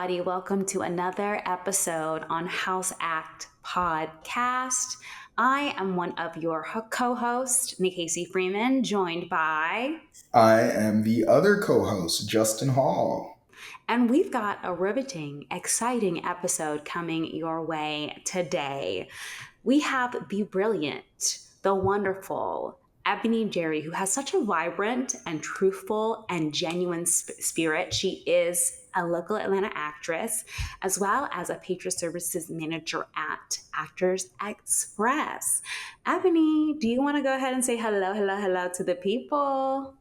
everybody. Welcome to another episode on House Act Podcast. I am one of your co-hosts, Nikasi Freeman, joined by, I am the other co host, Justin Hall. and we've got a riveting, exciting episode coming your way today. We have the brilliant, the wonderful Ebony Jerry, who has such a vibrant and truthful and genuine spirit. She is a local Atlanta actress, as well as a patron services manager at Actors Express. Ebony, do you want to go ahead and say hello to the people?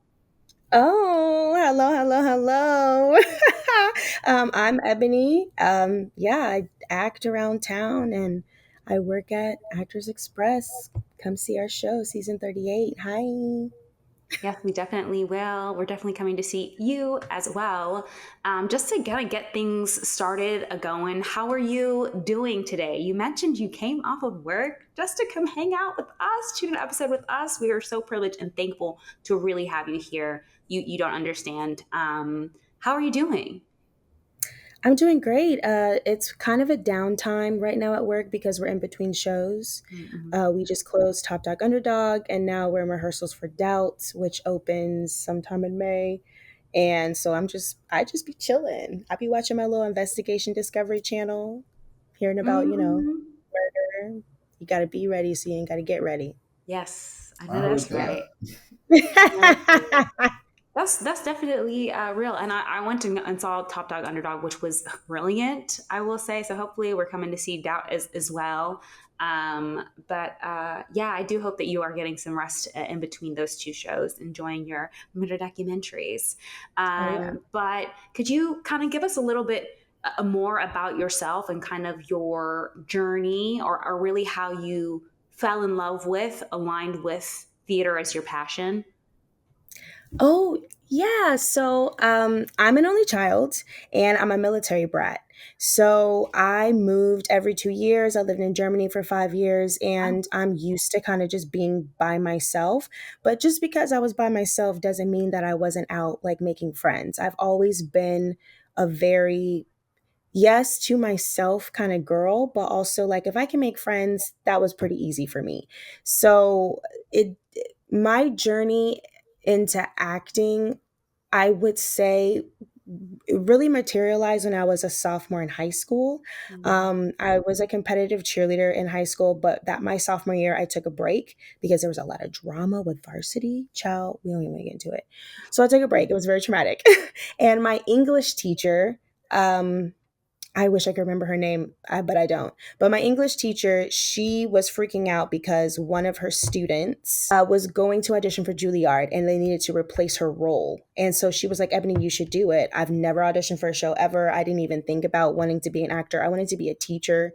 Oh, hello. I'm Ebony. I act around town and I work at Actors Express. Come see our show, season 38. Hi. Yes, we definitely will. We're definitely coming to see you as well. Just to kind of get things started going, how are you doing today? You mentioned you came off of work just to come hang out with us, shoot an episode with us. We are so privileged and thankful to really have you here. You don't understand. How are you doing? I'm doing great. It's kind of a downtime right now at work because we're in between shows. Mm-hmm. We just closed Top Dog Underdog, and now we're in rehearsals for Doubt, which opens sometime in May. And so I just be chilling. I be watching my little investigation Discovery Channel, hearing about, Mm-hmm. murder. You got to be ready, so you ain't got to get ready. Yes, I I know heard that's right. that. I know that's right. That's definitely real. And I went to and saw Top Dog Underdog, which was brilliant, I will say. So hopefully we're coming to see Doubt as well. But I do hope that you are getting some rest in between those two shows, enjoying your murder documentaries. Oh, yeah. But could you kind of give us a little bit more about yourself and kind of your journey or really how you fell in love with, aligned with theater as your passion? Oh, yeah. So I'm an only child and I'm a military brat. So I moved every 2 years. I lived in Germany for 5 years and I'm used to kind of just being by myself. But just because I was by myself doesn't mean that I wasn't out like making friends. I've always been a very yes to myself kind of girl, but also like if I can make friends, that was pretty easy for me. So it my journey into acting, I would say, it really materialized when I was a sophomore in high school. Mm. I was a competitive cheerleader in high school, but that my sophomore year, I took a break because there was a lot of drama with varsity. Child, we don't even want to get into it. So I took a break. It was very traumatic. And my English teacher, um, I wish I could remember her name, but I don't. But my English teacher, she was freaking out because one of her students was going to audition for Juilliard and they needed to replace her role. And so she was like, Ebony, you should do it. I've never auditioned for a show ever. I didn't even think about wanting to be an actor. I wanted to be a teacher.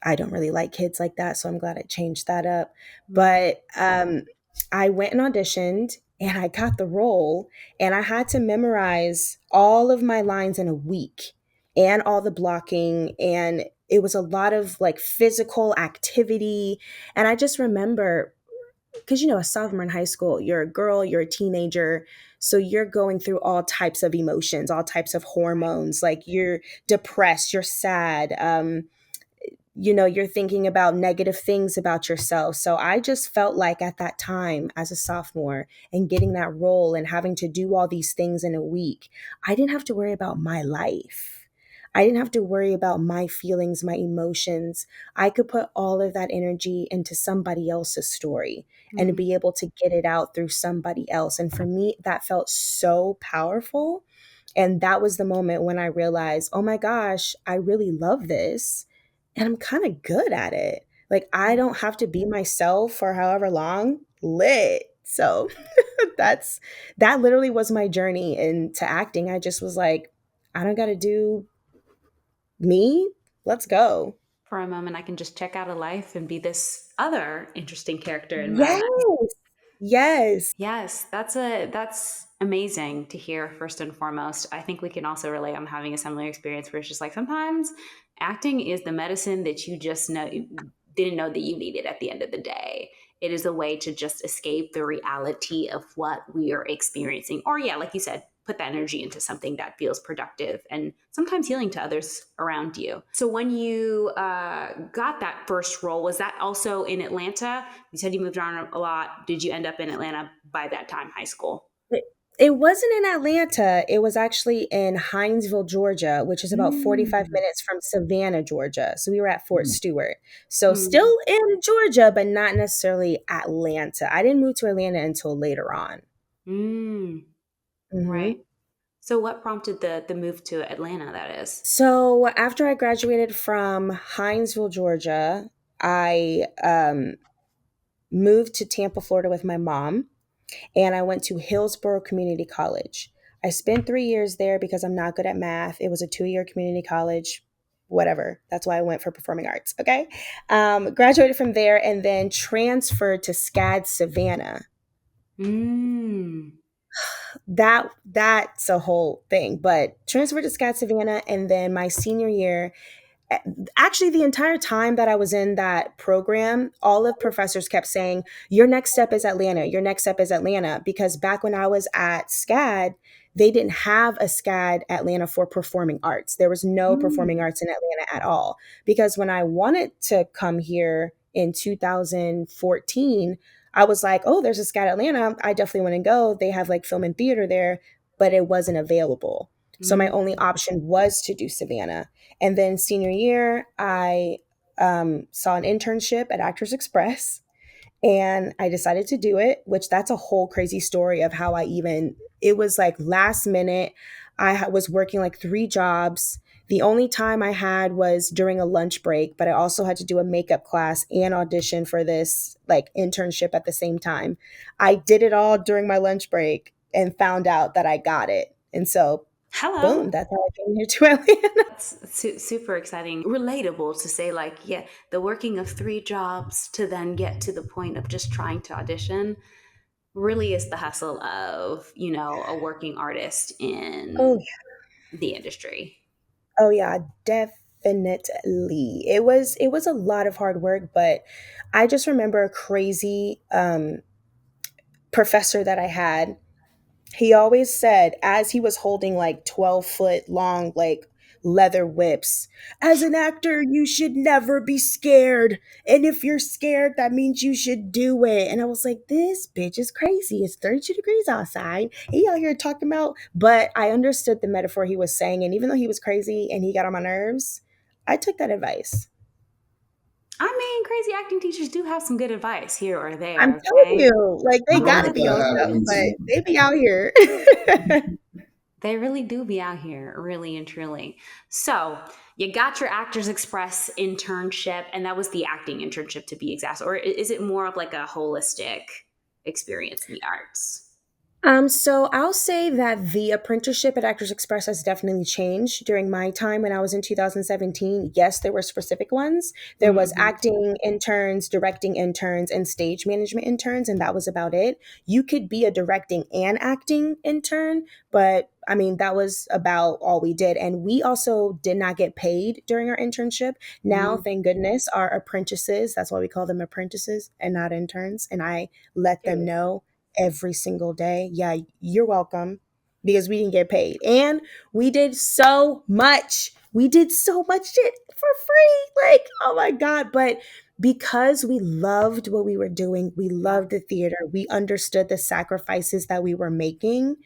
I don't really like kids like that. So I'm glad I changed that up. But I went and auditioned and I got the role and I had to memorize all of my lines in a week and all the blocking and it was a lot of like physical activity and I just remember because a sophomore in high school, you're a girl, you're a teenager, so you're going through all types of emotions, all types of hormones, like you're depressed, you're sad, you're thinking about negative things about yourself. So I just felt like at that time as a sophomore and getting that role and having to do all these things in a week, I didn't have to worry about my life. I didn't have to worry about my feelings, my emotions. I could put all of that energy into somebody else's story and Mm. be able to get it out through somebody else. And for me, that felt so powerful. And that was the moment when I realized, oh my gosh, I really love this and I'm kind of good at it. Like I don't have to be myself for however long. Lit. So that's that literally was my journey into acting. I just was like, I don't got to do me. Let's go. For a moment, I can just check out of life and be this other interesting character in my Yes. life. Yes. Yes, that's amazing to hear first and foremost. I think we can also relate on having a similar experience where it's just like sometimes acting is the medicine that you just didn't know that you needed at the end of the day. It is a way to just escape the reality of what we are experiencing. Or yeah, like you said, put that energy into something that feels productive and sometimes healing to others around you. So when you got that first role, was that also in Atlanta? You said you moved around a lot. Did you end up in Atlanta by that time, high school? It, it wasn't in Atlanta. It was actually in Hinesville, Georgia, which is about 45 Mm. minutes from Savannah, Georgia. So we were at Fort Mm. Stewart. So Mm. still in Georgia, but not necessarily Atlanta. I didn't move to Atlanta until later on. Mm. hmm Right. So what prompted the move to Atlanta, that is? So after I graduated from Hinesville, Georgia, I moved to Tampa, Florida with my mom, and I went to Hillsborough Community College. I spent 3 years there because I'm not good at math. It was a 2 year community college, whatever. That's why I went for performing arts. Okay. Graduated from there and then transferred to SCAD Savannah. Mm. That's a whole thing, but transferred to SCAD Savannah. And then my senior year, actually the entire time that I was in that program, all of professors kept saying, your next step is Atlanta, your next step is Atlanta, because back when I was at SCAD, they didn't have a SCAD Atlanta for performing arts. There was no performing Mm. arts in Atlanta at all. Because when I wanted to come here in 2014, I was like, oh, there's a SCAD Atlanta, I definitely want to go. They have like film and theater there, but it wasn't available. So my only Mm. option was to do Savannah. And then senior year, I saw an internship at Actors Express and I decided to do it, which that's a whole crazy story of how I even, it was like last minute. Was working like 3 jobs. The only time I had was during a lunch break, but I also had to do a makeup class and audition for this like internship at the same time. I did it all during my lunch break and found out that I got it. And so, boom, Hello. that's how I came here to Atlanta. It's super exciting, relatable to say, like, yeah, the working of 3 jobs to then get to the point of just trying to audition really is the hustle of, a working artist Oh, in the industry. oh yeah, definitely. It was a lot of hard work, but I just remember a crazy professor that I had. He always said, as he was holding like 12-foot long, like leather whips, as an actor, you should never be scared. And if you're scared, that means you should do it. And I was like, this bitch is crazy. It's 32 degrees outside. He out here talking about, but I understood the metaphor he was saying. And even though he was crazy and he got on my nerves, I took that advice. I mean, crazy acting teachers do have some good advice here or I'm there, telling okay? you, like they A Love got to lot it of be to on them. have stuff, but insight. they be out here. They really do be out here, really and truly. So, you got your Actors Express internship, and that was the acting internship to be exact. Or is it more of like a holistic experience in the arts? So I'll say that the apprenticeship at Actors Express has definitely changed during my time when I was in 2017. Yes, there were specific ones. There was Mm-hmm. acting interns, directing interns, and stage management interns, and that was about it. You could be a directing and acting intern, but I mean, that was about all we did. And we also did not get paid during our internship. Now, Mm-hmm. thank goodness, our apprentices, that's why we call them apprentices and not interns. And I let them Period. know every single day. Yeah, you're welcome because we didn't get paid. And we did so much. We did so much shit for free. Like, oh my God. But because we loved what we were doing, we Yeah. loved the theater, we understood the sacrifices that we were making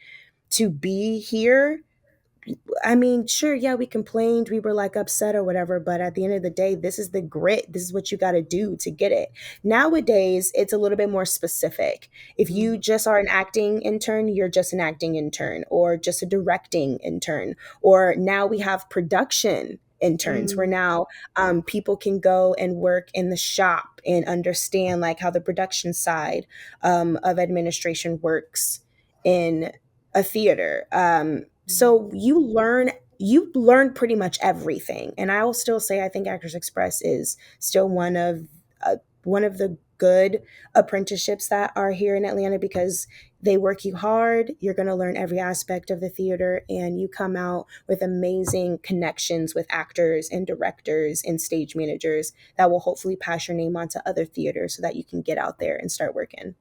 to be here. I mean, sure, yeah, we complained, we were like upset or whatever, but at the end of the day, this is the grit. This is what you got to do to get it. Nowadays, it's a little bit more specific. If you Mm-hmm. just are an acting intern, you're just an acting intern or just a directing intern. Or now we have production interns where Mm-hmm. now people can go and work in the shop and understand like how the production side of administration works in a theater. So you learn pretty much everything. And I will still say I think Actors Express is still one of the good apprenticeships that are here in Atlanta because they work you hard. You're going to learn every aspect of the theater and you come out with amazing connections with actors and directors and stage managers that will hopefully pass your name on to other theaters so that you can get out there and start working.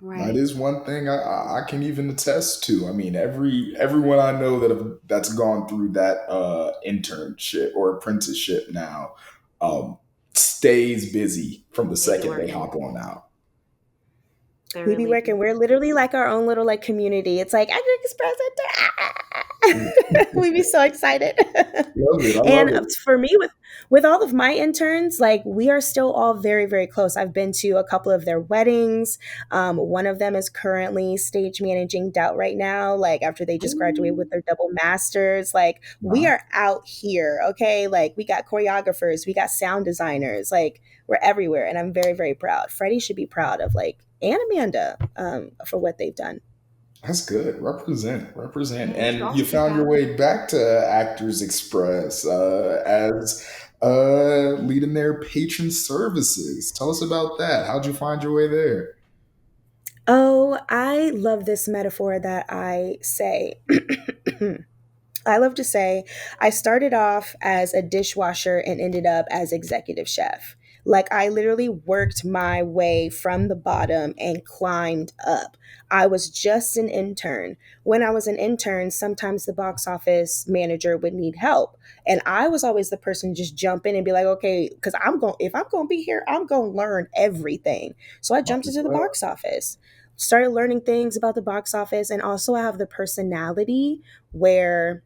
That Right. is one thing I can even attest to. I mean, everyone I know that's gone through that internship or apprenticeship now um, stays busy from the They be second they working. hop on out. They We be really do. working. We're literally like our own little like community. It's like I express it. We be so excited. Love it. I love And it. for me, with all of my interns, like we are still all very very close. I've been to a couple of their weddings. One of them is currently stage managing Doubt right now. Like after they just graduated with Ooh, their double masters. Like we nah. are out here. Okay, like we got choreographers, we got sound designers. Like we're everywhere, and I'm very very proud. Freddie should be proud of like and Amanda for what they've done. That's good. Represent, represent. Yeah, you should And you also be found your proud. way back to Actors Express as leading their patron services. Tell us about that. How'd you find your way there? Oh, I love this metaphor that I say. I love to say I started off as a dishwasher and ended up as executive chef. Like I literally worked my way from the bottom and climbed up. I was just an intern. When I was an intern, sometimes the box office manager would need help. And I was always the person to just jump in and be like, okay, because I'm going, if I'm going to be here, I'm going to learn everything. So I Might jumped as into the well. box office, started learning things about the box office. And also, I have the personality where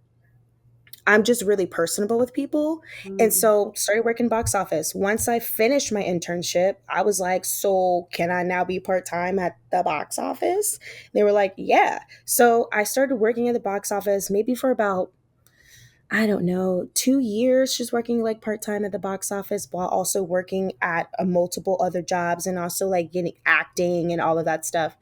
I'm just really personable with people. And Mm. so started working box office. Once I finished my internship, I was like, so can I now be part-time at the box office? They were like, yeah. So I started working at the box office maybe for about, I don't know, 2 years, just working like part-time at the box office while also working at multiple other jobs and also like getting acting and all of that stuff.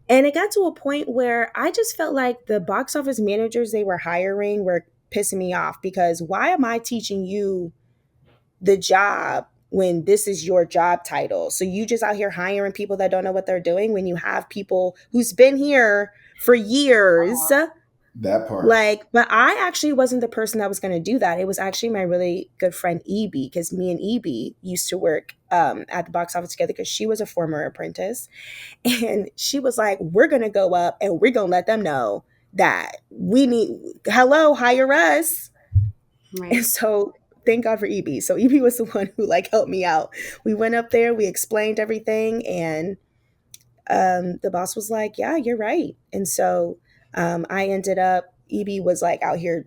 And it got to a point where I just felt like the box office managers they were hiring were pissing me off because why am I teaching you the job when this is your job title? So you just out here hiring people that don't know what they're doing when you have people who's been here for years. That part. Like, but I actually wasn't the person that was going to do that. It was actually my really good friend Eb, because me and Eb used to work at the box office together because she was a former apprentice. And she was like, we're going to go up and we're going to let them know that we need, hello, hire us. And Right. so thank God for EB. So EB was the one who like helped me out. We went up there, we explained everything, and the boss was like, yeah, you're right. And so I ended up, EB was like out here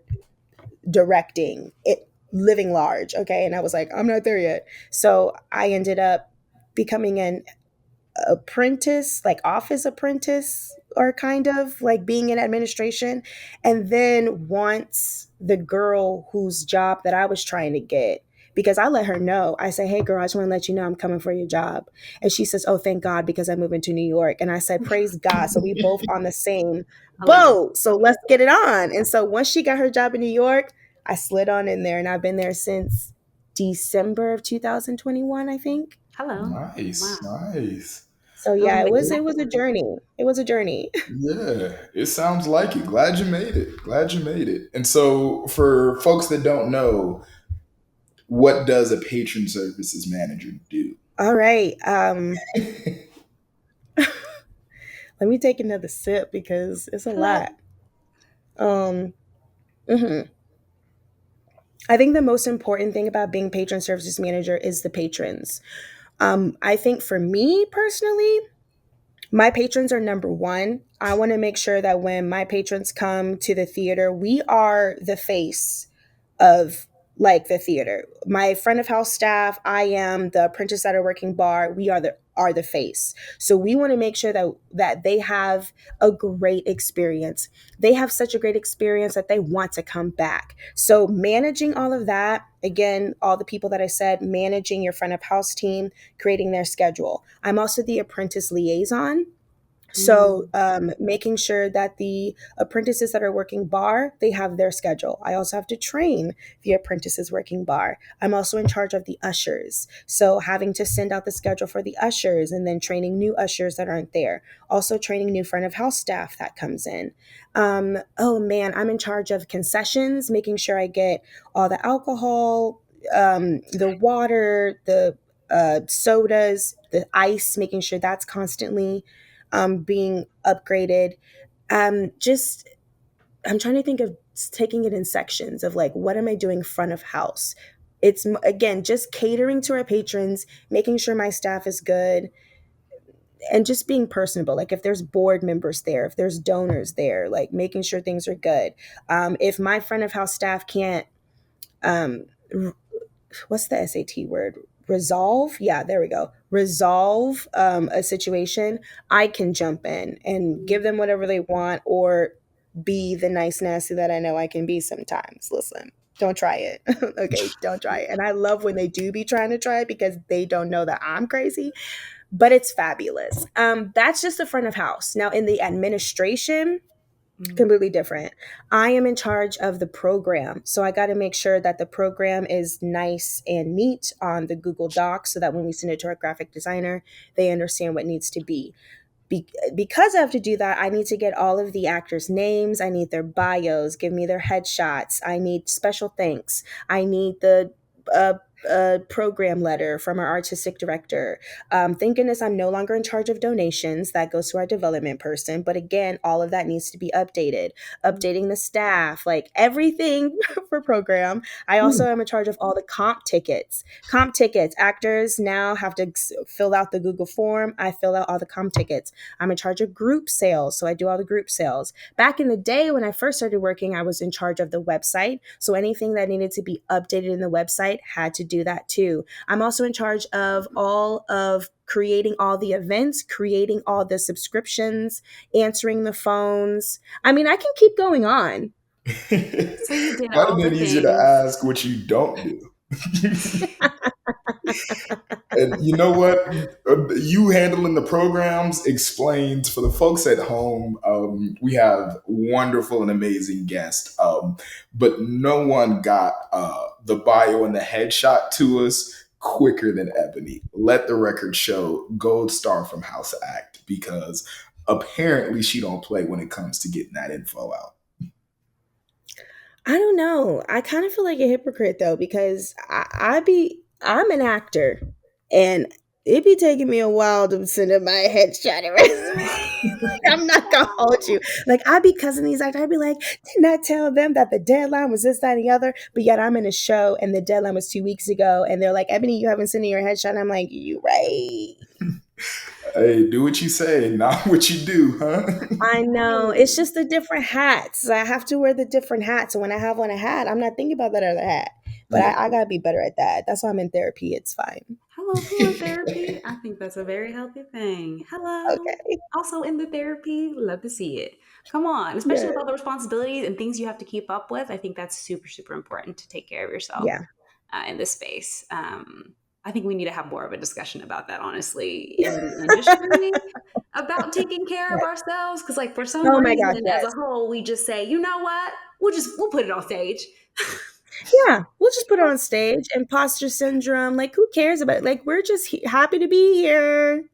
directing it, living large. Okay. And I was like, I'm not there yet. So I ended up becoming an apprentice, like office apprentice, or kind of like being in administration. And then once the girl whose job that I was trying to get, because I let her know, I say, hey girl, I just want to let you know I'm coming for your job. And she says, oh, thank God, because I'm moving to New York. And I said, praise God. So we both on the same Hilarious. boat. So let's get it on. And so once she got her job in New York, I slid on in there and I've been there since December of 2021, I think. Hello. Nice, Wow. nice. So That was yeah, a big it step. was a journey. It was a journey. Yeah, it sounds like it. Glad you made it. Glad you made it. And so, for folks that don't know, what does a patron services manager do? All right. Let me take another sip because it's a Hello. lot. Um mhm. I think the most important thing about being patron services manager is the patrons. I think for me personally, my patrons are number one. I want to make sure that when my patrons come to the theater, we are the face of like the theater. My front of house staff, I am the apprentice that are working bar. We are the face. So we want to make sure that they have a great experience. They have such a great experience that they want to come back. So managing all of that, again, all the people that I said, managing your front of house team, creating their schedule. I'm also the apprentice liaison, so Mm. making sure that the apprentices that are working bar, they have their schedule. I also have to train the apprentices working bar. I'm also in charge of the ushers, so having to send out the schedule for the ushers and then training new ushers that aren't there. Also training new front of house staff that comes in. Oh man, I'm in charge of concessions, making sure I get all the alcohol, the water, the sodas, the ice, making sure that's constantly being upgraded. Just I'm trying to think of taking it in sections of like, what am I doing front of house? It's again just catering to our patrons, making sure my staff is good, and just being personable. Like if there's board members there, if there's donors there, like making sure things are good. If my front of house staff can't, um, what's the SAT word? Resolve. Yeah, there we go. Resolve a situation. I can jump in and give them whatever they want, or be the nice nasty that I know I can be sometimes. Listen, don't try it. Okay, don't try it. And I love when they do be trying to try it because they don't know that I'm crazy, but it's fabulous. That's just the front of house. Now in the administration, Mm. completely different. I am in charge of the program. So I got to make sure that the program is nice and neat on the Google Docs so that when we send it to our graphic designer, they understand what needs to be. Because I have to do that, I need to get all of the actors' names. I need their bios, give me their headshots. I need special thanks. I need the uh, program letter from our artistic director. Thank goodness I'm no longer in charge of donations. That goes to our development person. But again, all of that needs to be updated. Updating the staff, like everything for program. I also am in charge of all the comp tickets. Comp tickets. Actors now have to fill out the Google form. I fill out all the comp tickets. I'm in charge of group sales, so I do all the group sales. Back in the day when I first started working, I was in charge of the website. So anything that needed to be updated in the website had to do that too. I'm also in charge of all of creating all the events, creating all the subscriptions, answering the phones. I mean, I can keep going on. So you did Might have all the been easier to things. ask what you don't do. And you know what? You handling the programs explains for the folks at home. We have wonderful and amazing guests, but no one got the bio and the headshot to us quicker than Ebony. Let the record show, gold star from House Act, because apparently she don't play when it comes to getting that info out. I don't know. I kind of feel like a hypocrite though because I'm an actor, and it be taking me a while to send up my headshot and resume. Like I'm not gonna hold you. Like I be cussing these actors. I'd be like, didn't I tell them that the deadline was this, that, and the other? But yet I'm in a show and the deadline was 2 weeks ago, and they're like, Ebony, you haven't sent in your headshot. And I'm like, you right. Hey, do what you say, not what you do, huh? I know. It's just the different hats. I have to wear the different hats. And when I have on a hat, I'm not thinking about that other hat. But Yeah. I gotta be better at that. That's why I'm in therapy. It's fine. Hello, pillow therapy. I think that's a very healthy thing. Hello. Okay. Also in the therapy, love to see it. Come on, especially Yeah. with all the responsibilities and things you have to keep up with. I think that's super, super important to take care of yourself Yeah. in this space. I think we need to have more of a discussion about that, honestly, in the industry about taking care of Right. ourselves. Because, like, for some Oh my gosh, reason, as a yes. whole, we just say, you know what? We'll put it on stage. Yeah. We'll just put it on stage. Imposter syndrome. Like, who cares about it? Like, we're just happy to be here.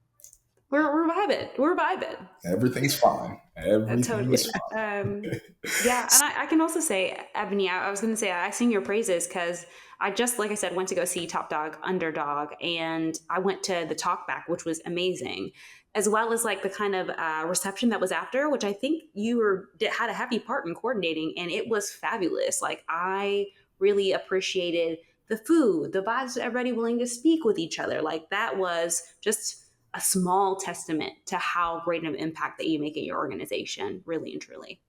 We're vibing. We're vibing. Everything's fine. Everything is Totally. fine. Yeah, and I can also say, Ebony, I was going to say I sing your praises because I just, like I said, went to go see Top Dog Underdog, and I went to the talkback, which was amazing, as well as like the kind of reception that was after, which I think had a heavy part in coordinating, and it was fabulous. Like I really appreciated the food, the vibes, everybody willing to speak with each other. Like that was just a small testament to how great of an impact that you make in your organization, really and truly.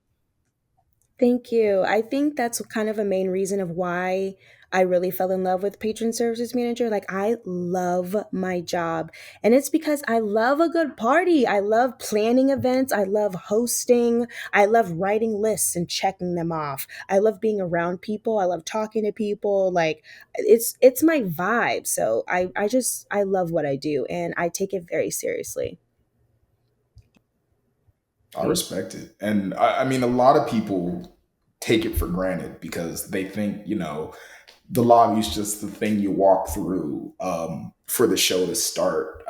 Thank you. I think that's kind of a main reason of why I really fell in love with patron services manager. Like I love my job, and it's because I love a good party. I love planning events. I love hosting. I love writing lists and checking them off. I love being around people. I love talking to people. Like it's my vibe. So I love what I do, and I take it very seriously. I respect it. And I mean, a lot of people take it for granted because they think, the lobby is just the thing you walk through for the show to start.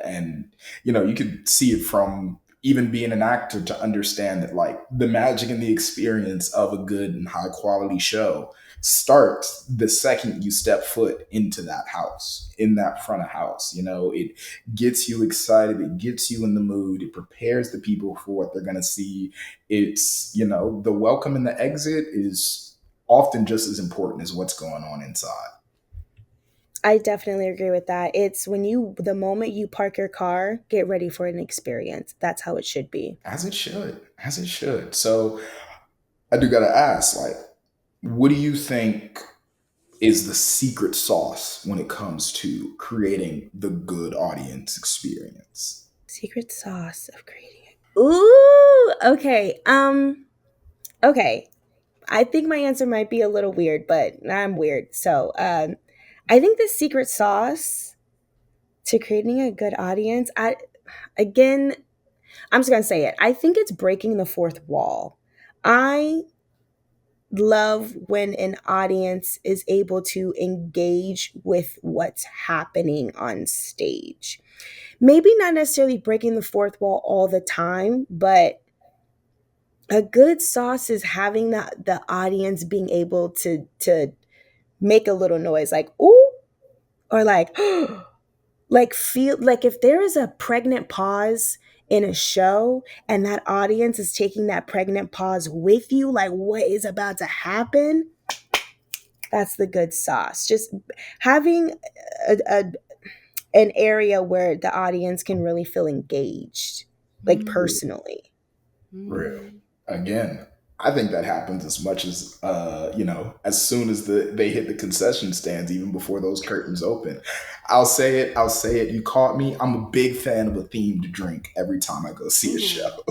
And, you could see it from even being an actor to understand that, like, the magic and the experience of a good and high quality show starts the second you step foot into that house, in that front of house. You know, it gets you excited, it gets you in the mood, it prepares the people for what they're going to see. It's, you know, the welcome and the exit is often just as important as what's going on inside. I definitely agree with that. It's when the moment you park your car, get ready for an experience. That's how it should be. As it should, as it should. So I do got to ask, like, what do you think is the secret sauce when it comes to creating the good audience experience? Secret sauce of creating it. Ooh, okay. Okay. I think my answer might be a little weird, but I'm weird. So, I think the secret sauce to creating a good audience, again, I'm just gonna say it. I think it's breaking the fourth wall. I love when an audience is able to engage with what's happening on stage. Maybe not necessarily breaking the fourth wall all the time, but a good sauce is having the audience being able to make a little noise like ooh or like like feel like if there is a pregnant pause in a show and that audience is taking that pregnant pause with you, like what is about to happen, that's the good sauce. Just having a an area where the audience can really feel engaged, like Mm, personally. Real. mm. Again, I think that happens as much as you know, as soon as they hit the concession stands, even before those curtains open. I'll say it. You caught me. I'm a big fan of a themed drink every time I go see a show. Same.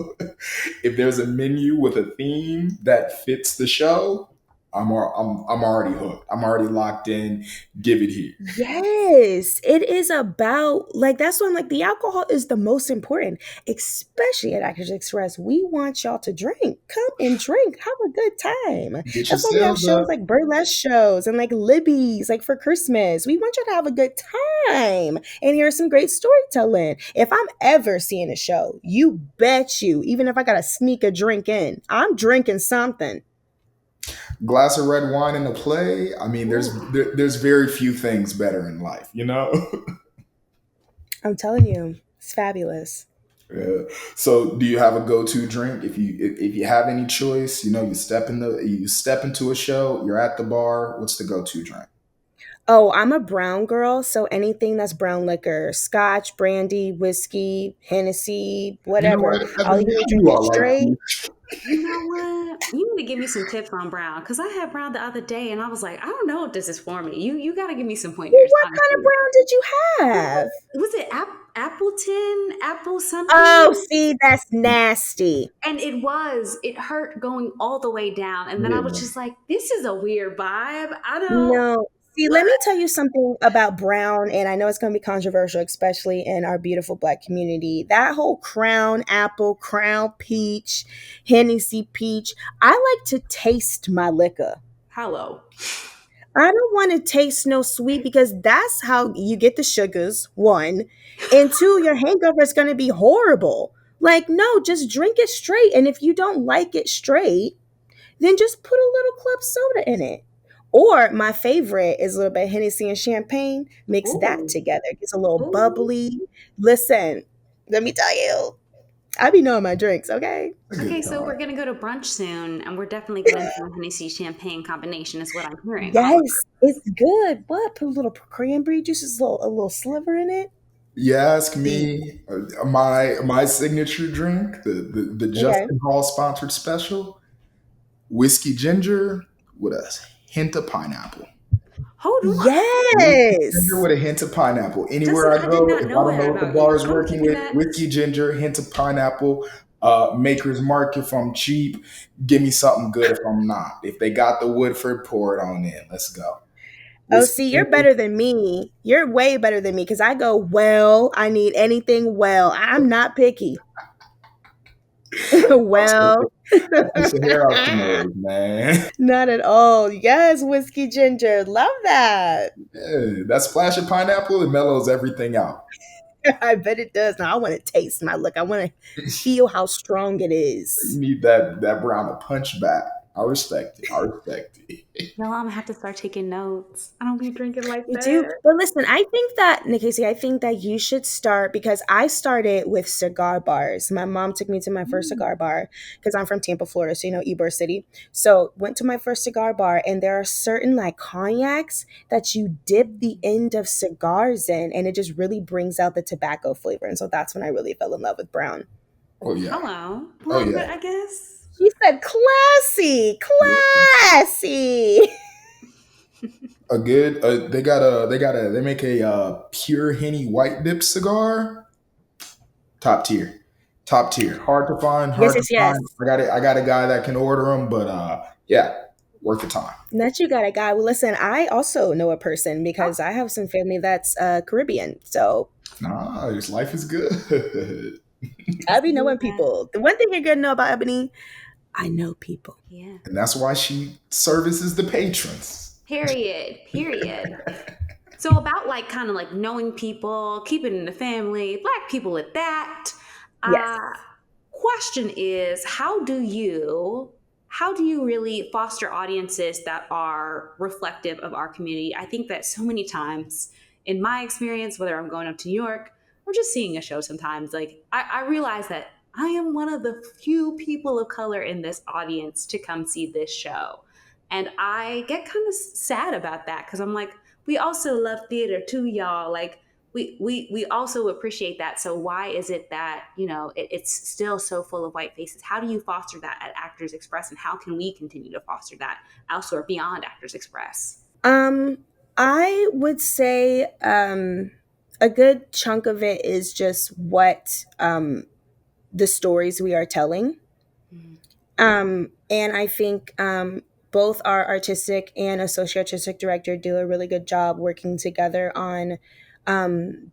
If there's a menu with a theme that fits the show, I'm already hooked. I'm already locked in. Give it here. Yes, it is about like that's when like the alcohol is the most important, especially at Actors Express. We want y'all to drink. Come and drink. Have a good time. Get That's why we have yourselves shows up. like burlesque shows and like Libby's, like for Christmas. We want y'all to have a good time and hear some great storytelling. If I'm ever seeing a show, you bet you, even if I gotta sneak a drink in, I'm drinking something. Glass of red wine in a play. I mean, Ooh. there's very few things better in life, you know. I'm telling you, it's fabulous. Yeah. So, do you have a go-to drink if you have any choice? You know, you step into a show, you're at the bar. What's the go-to drink? Oh, I'm a brown girl, so anything that's brown liquor, scotch, brandy, whiskey, Hennessy, You know whatever. what, I'll Ebony? either I drink knew it I liked straight. you. You know what? You need to give me some tips on brown because I had brown the other day and I was like, I don't know if this is for me. You got to give me some Well, pointers, what kind of honestly. brown did you What have? was it? Appleton, apple Oh, something, see, that's nasty. and it hurt going all the way down, and then I was Yeah. just like, this is a weird vibe. I don't No. See, what. let me tell you something about brown, and I know it's going to be controversial, especially in our beautiful Black community. That whole crown apple, crown peach, Hennessy peach, I like to taste my liquor. Hello. I don't want to taste no sweet because that's how you get the sugars, one. And two, your hangover is going to be horrible. Like, no, just drink it straight. And if you don't like it straight, then just put a little club soda in it. Or my favorite is a little bit of Hennessy and champagne. Mix that Ooh, together. It gets a little ooh. bubbly. Listen, let me tell you, I be knowing my drinks, okay? A Okay, good so time. we're gonna go to brunch soon, and we're definitely getting into a Hennessy champagne combination, is what I'm hearing, Oliver. Yes, it's good. What? Put a little cranberry juice, just a little sliver in it. You ask See, me, my signature drink, the okay. Justin Hall sponsored special, whiskey ginger with a hint of pineapple. Hold on. Whiskey ginger Yes. with a hint of pineapple. Justin, Anywhere I I did go, not if know I don't that know what the about bar you. is I'm working keeping with, that. whiskey ginger, hint of pineapple. Maker's Mark if I'm cheap. Give me something good if I'm not. If they got the Woodford, pour it on in. Let's go. Oh, Whiskey see, you're ginger. better than me. You're way better than me because I go, well, I need anything well. I'm not picky. Well, That takes the hair out your nose, man. not at all. Yes, whiskey ginger. Love that. Yeah, that splash of pineapple, it mellows everything out. I bet it does. Now I want to taste my look. I want to feel how strong it You is. need that brown to punch back. I respect it. I respect it. No, I'm gonna have to start taking notes. I don't be drinking like Me too. that. But listen, I think that, Nikasi, I think that you should start because I started with cigar bars. My mom took me to my first Mm. cigar bar because I'm from Tampa, Florida, so you know, Ybor City. So went to my first cigar bar, and there are certain like cognacs that you dip the end of cigars in, and it just really brings out the tobacco flavor. And so that's when I really fell in love with brown. Oh yeah. Hello. A Oh little bit, yeah. I guess. She said, classy, Yeah. classy. A good. They make a pure henny white dip cigar. Top tier. Top tier. Hard to find. Yes, Hard to yes, yes. find. I got it. I got a guy that can order them, but yeah, worth the time. That you got a guy. Well, listen, I also know a person because I have some family that's Caribbean. So Nice. Life is good. I Just be do knowing that. people. The one thing you're gonna know about Ebony, I know people. Yeah. And that's why she services the patrons. Period. Period. So about like kind of like knowing people, keeping it in the family, black people at that. Yes. Uh question is how do you really foster audiences that are reflective of our community? I think that so many times in my experience, whether I'm going up to New York or just seeing a show sometimes, like I realize that I am one of the few people of color in this audience to come see this show. And I get kind of sad about that because I'm like, we also love theater too, y'all. Like we also appreciate that. So why is it that it's still so full of white faces? How do you foster that at Actors Express, and how can we continue to foster that elsewhere beyond Actors Express? Um, I would say a good chunk of it is just what the stories we are telling. Mm. And I think both our artistic and associate artistic director do a really good job working together on um,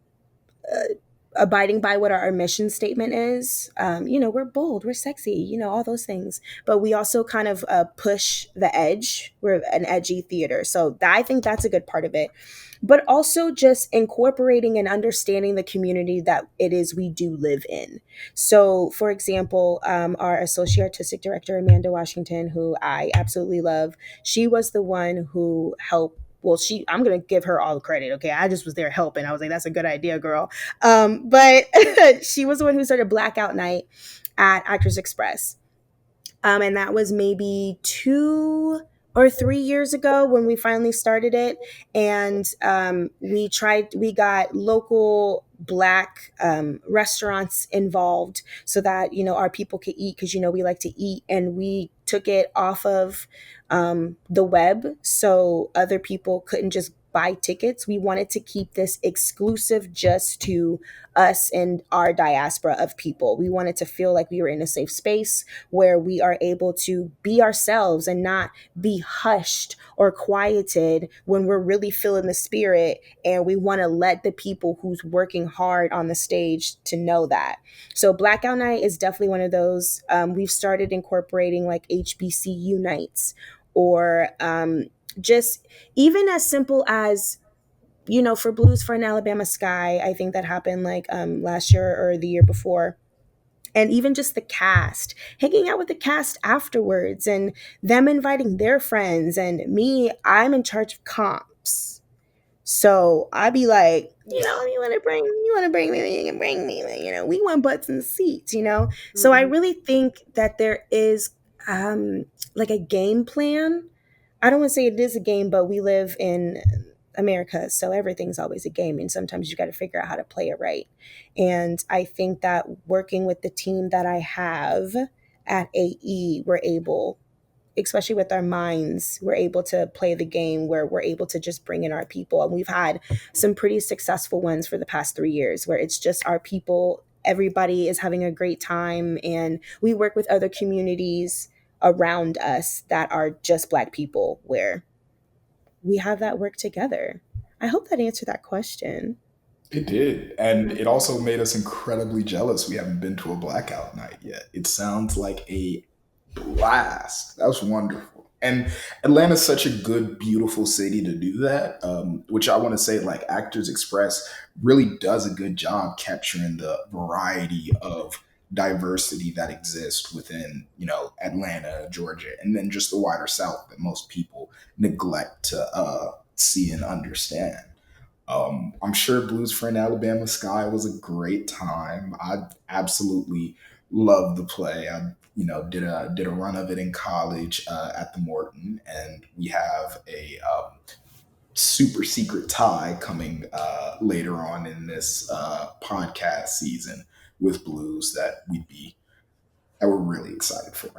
abiding by what our mission statement is. We're bold, we're sexy, all those things. But we also kind of push the edge. We're an edgy theater. So I think that's a good part of it. But also just incorporating and understanding the community that it is we do live in. So, for example, our associate artistic director, Amanda Washington, who I absolutely love, she was the one who helped. Well, I'm going to give her all the credit. Okay. I just was there helping. I was like, that's a good idea, girl. But she was the one who started Blackout Night at Actors Express. And that was maybe 2 or 3 years ago when we finally started it. And we got local black restaurants involved so that, our people could eat because, we like to eat. And we took it off of the web so other people couldn't just buy tickets. We wanted to keep this exclusive just to us and our diaspora of people. We wanted to feel like we were in a safe space where we are able to be ourselves and not be hushed or quieted when we're really feeling the spirit, and we want to let the people who's working hard on the stage to know that. So Blackout Night is definitely one of those. We've started incorporating like HBCU nights, or just even as simple as, for Blues for an Alabama Sky. I think that happened like last year or the year before. And even just the cast, hanging out with the cast afterwards and them inviting their friends. And me, I'm in charge of comps. So I'd be like, you want to bring me, you can bring me, we want butts in seats. So I Mm-hmm. really think that there is like a game plan. I don't want to say it is a game, but we live in America, so everything's always a game, and sometimes you got to figure out how to play it right. And I think that working with the team that I have at AE, we're able, especially with our minds, we're able to play the game where we're able to just bring in our people. And we've had some pretty successful ones for the past 3 years where it's just our people. Everybody is having a great time. And we work with other communities around us that are just Black people where we have that work together. I hope that answered that question. It did. And it Mm-hmm. also made us incredibly jealous we haven't been to a blackout night yet. It sounds like a blast. That was wonderful. And Atlanta's such a good, beautiful city to do that, which I want to say, like, Actors Express really does a good job capturing the variety of diversity that exists within, Atlanta, Georgia, and then just the wider South that most people neglect to see and understand. I'm sure Blues for an Alabama Sky was a great time. I absolutely loved the play. I, did a run of it in college at the Morton, and we have a super secret tie coming later on in this podcast season with Blues that we're really excited for.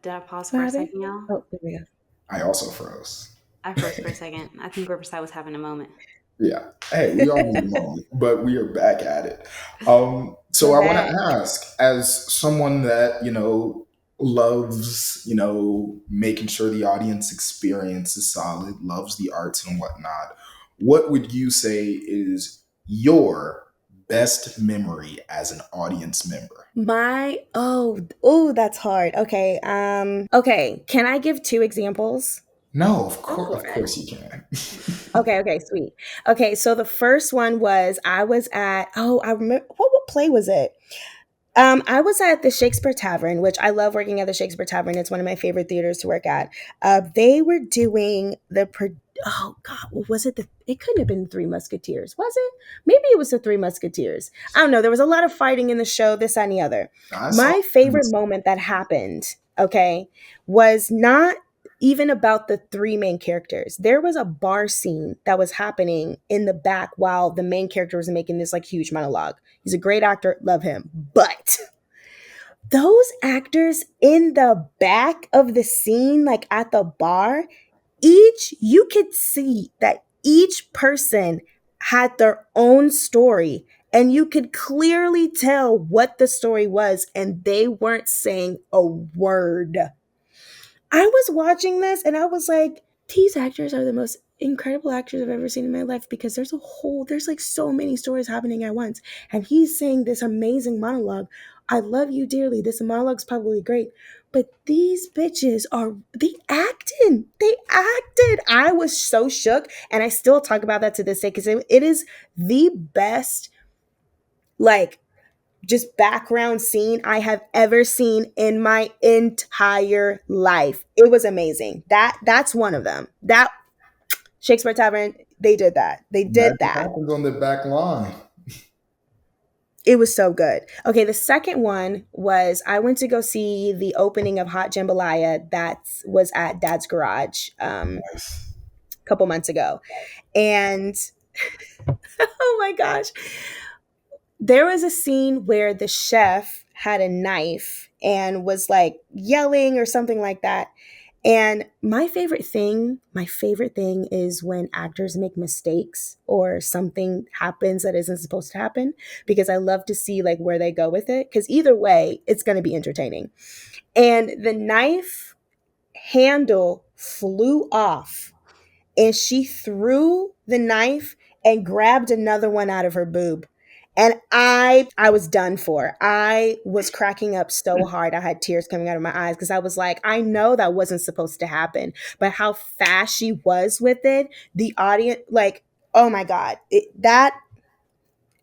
Did I pause What for a happened? second, y'all? Oh, there we go. I also froze. I froze for a second. I think Riverside was having a moment. Yeah. Hey, we all need a moment, but we are back at it. So We're I want back. to ask, as someone that, loves, making sure the audience experience is solid, loves the arts and whatnot, what would you say is your best memory as an audience member? That's hard. Okay, can I give two examples? No, Go of for it. course you can. Okay, sweet. Okay, so the first one was I was at I remember what play was it? I was at the Shakespeare Tavern, which I love working at the Shakespeare Tavern. It's one of my favorite theaters to work at. They were doing oh God, what was it? It couldn't have been Three Musketeers, was it? Maybe it was the Three Musketeers. I don't know. There was a lot of fighting in the show, this that, and the other. I saw. My favorite moment that happened, okay, was not even about the three main characters. There was a bar scene that was happening in the back while the main character was making this like huge monologue. He's a great actor, love him. But those actors in the back of the scene, like at the bar, you could see that each person had their own story, and you could clearly tell what the story was, and they weren't saying a word. I was watching this and I was like, these actors are the most incredible actors I've ever seen in my life, because there's like so many stories happening at once. And he's saying this amazing monologue. I love you dearly. This monologue's probably great. But these bitches they acted. They acted. I was so shook. And I still talk about that to this day because it is the best, like, just background scene I have ever seen in my entire life. It was amazing. That's one of them. That Shakespeare Tavern, they did that. They did Magic that. happens on the back line. It was so good. Okay, the second one was I went to go see the opening of Hot Jambalaya that was at Dad's Garage Nice. a couple months ago. And oh my gosh, there was a scene where the chef had a knife and was like yelling or something like that. And my favorite thing is when actors make mistakes or something happens that isn't supposed to happen, because I love to see like where they go with it, because either way it's going to be entertaining. And the knife handle flew off, and she threw the knife and grabbed another one out of her boob. And I was done for. I was cracking up so hard. I had tears coming out of my eyes because I was like, I know that wasn't supposed to happen, but how fast she was with it, the audience, like, oh my God, that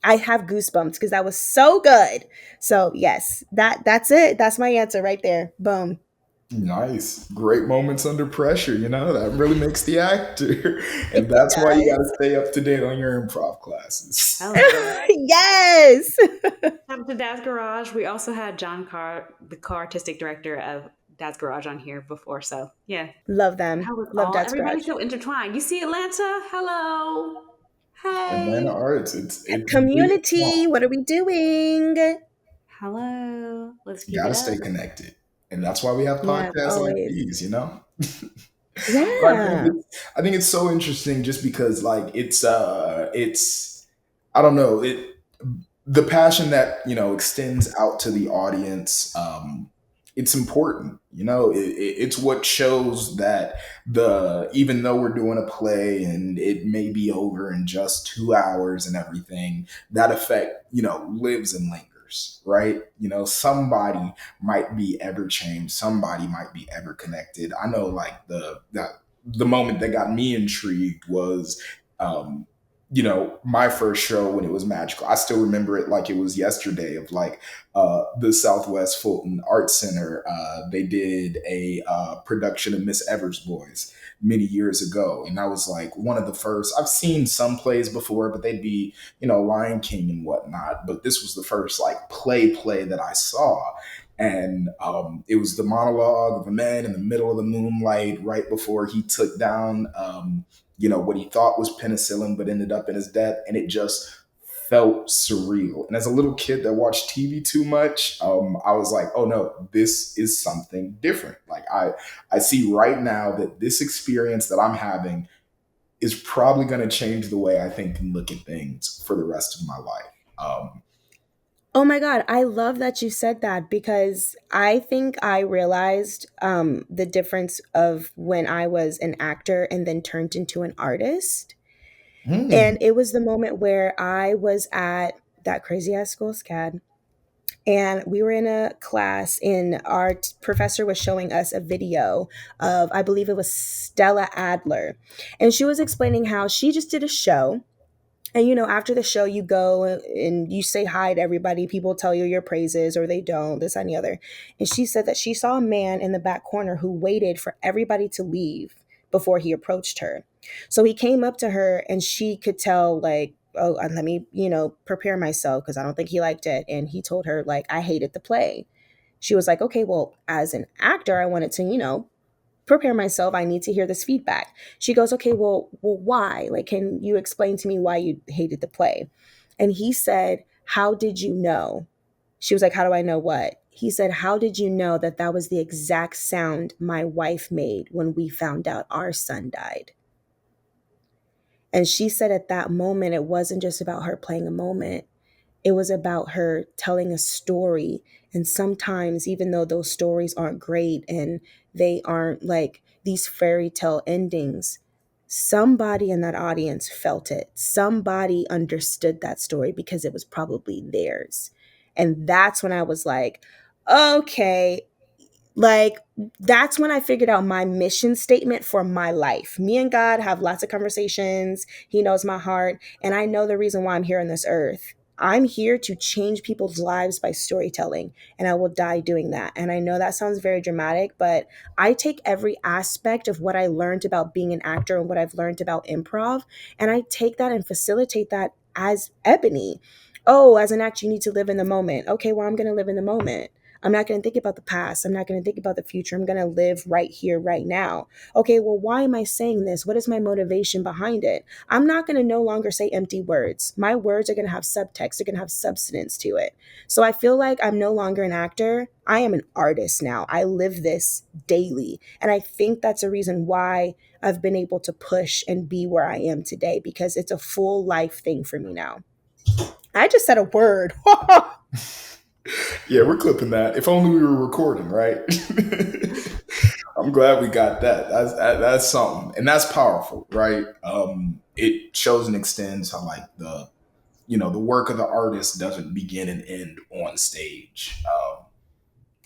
I have goosebumps because that was so good. So yes, that's it. That's my answer right there. Boom. Nice. Great moments under pressure, that really makes the actor. And It that's why you got does. to stay up to date on your improv classes. Hell yeah. Yes. Shout out to Dad's Garage. We also had John Carr, the co-artistic director of Dad's Garage, on here before. So yeah, Love them. how it's Love all Dad's everybody's Garage. so intertwined. You see Atlanta? Hello. Atlanta Hey. arts, it's big and Community, small. what are we doing? Hello. Let's keep Got it to up. stay connected. And that's why we have Yes, podcasts like always. these. But Yeah. I think it's so interesting just because like it's I don't know, the passion that extends out to the audience, it's important. It's what shows that the even though we're doing a play and it may be over in just 2 hours and everything, that effect lives and lingers, right? Somebody might be ever changed, somebody might be ever connected. I know, like the moment that got me intrigued was, um, my first show when it was magical. I still remember it like it was yesterday. Of like the Southwest Fulton Arts Center. They did a production of Miss Evers' Boys many years ago, and that was like one of the first. I've seen some plays before, but they'd be Lion King and whatnot. But this was the first like play that I saw. And it was the monologue of a man in the middle of the moonlight right before he took down what he thought was penicillin, but ended up in his death. And it just felt surreal. And as a little kid that watched TV too much, I was like, oh no, this is something different. Like I see right now that this experience that I'm having is probably going to change the way I think and look at things for the rest of my life. Oh my God, I love that you said that because I think I realized the difference of when I was an actor and then turned into an artist. And Hmm. it was the moment where I was at that crazy ass school, SCAD, and we were in a class, and our professor was showing us a video of, I believe it was Stella Adler. And she was explaining how she just did a show, and after the show, you go and you say hi to everybody. People tell you your praises or they don't, this and the other. And she said that she saw a man in the back corner who waited for everybody to leave before he approached her. So he came up to her and she could tell, like, oh, let me, prepare myself because I don't think he liked it. And he told her, like, I hated the play. She was like, okay, well, as an actor, I wanted to, prepare myself. I need to hear this feedback. She goes, okay, well, why? Like, can you explain to me why you hated the play? And he said, how did you know? She was like, how do I know what? He said, how did you know that that was the exact sound my wife made when we found out our son died? And she said at that moment, it wasn't just about her playing a moment. It was about her telling a story. And sometimes, even though those stories aren't great and they aren't like these fairy tale endings, somebody in that audience felt it. Somebody understood that story because it was probably theirs. And that's when I was like, okay, like, that's when I figured out my mission statement for my life. Me and God have lots of conversations. He knows my heart, and I know the reason why I'm here on this earth. I'm here to change people's lives by storytelling, and I will die doing that. And I know that sounds very dramatic, but I take every aspect of what I learned about being an actor and what I've learned about improv, and I take that and facilitate that as Ebony. Oh, as an actor, you need to live in the moment. Okay, well, I'm going to live in the moment. I'm not going to think about the past. I'm not going to think about the future. I'm going to live right here, right now. Okay, well, why am I saying this? What is my motivation behind it? I'm not going to no longer say empty words. My words are going to have subtext, they're going to have substance to it. So I feel like I'm no longer an actor. I am an artist now. I live this daily. And I think that's a reason why I've been able to push and be where I am today because it's a full life thing for me now. I just said a word. Yeah, we're clipping that. If only we were recording, right? I'm glad we got that. That's something, and that's powerful, right? It shows and extends how like the work of the artist doesn't begin and end on stage,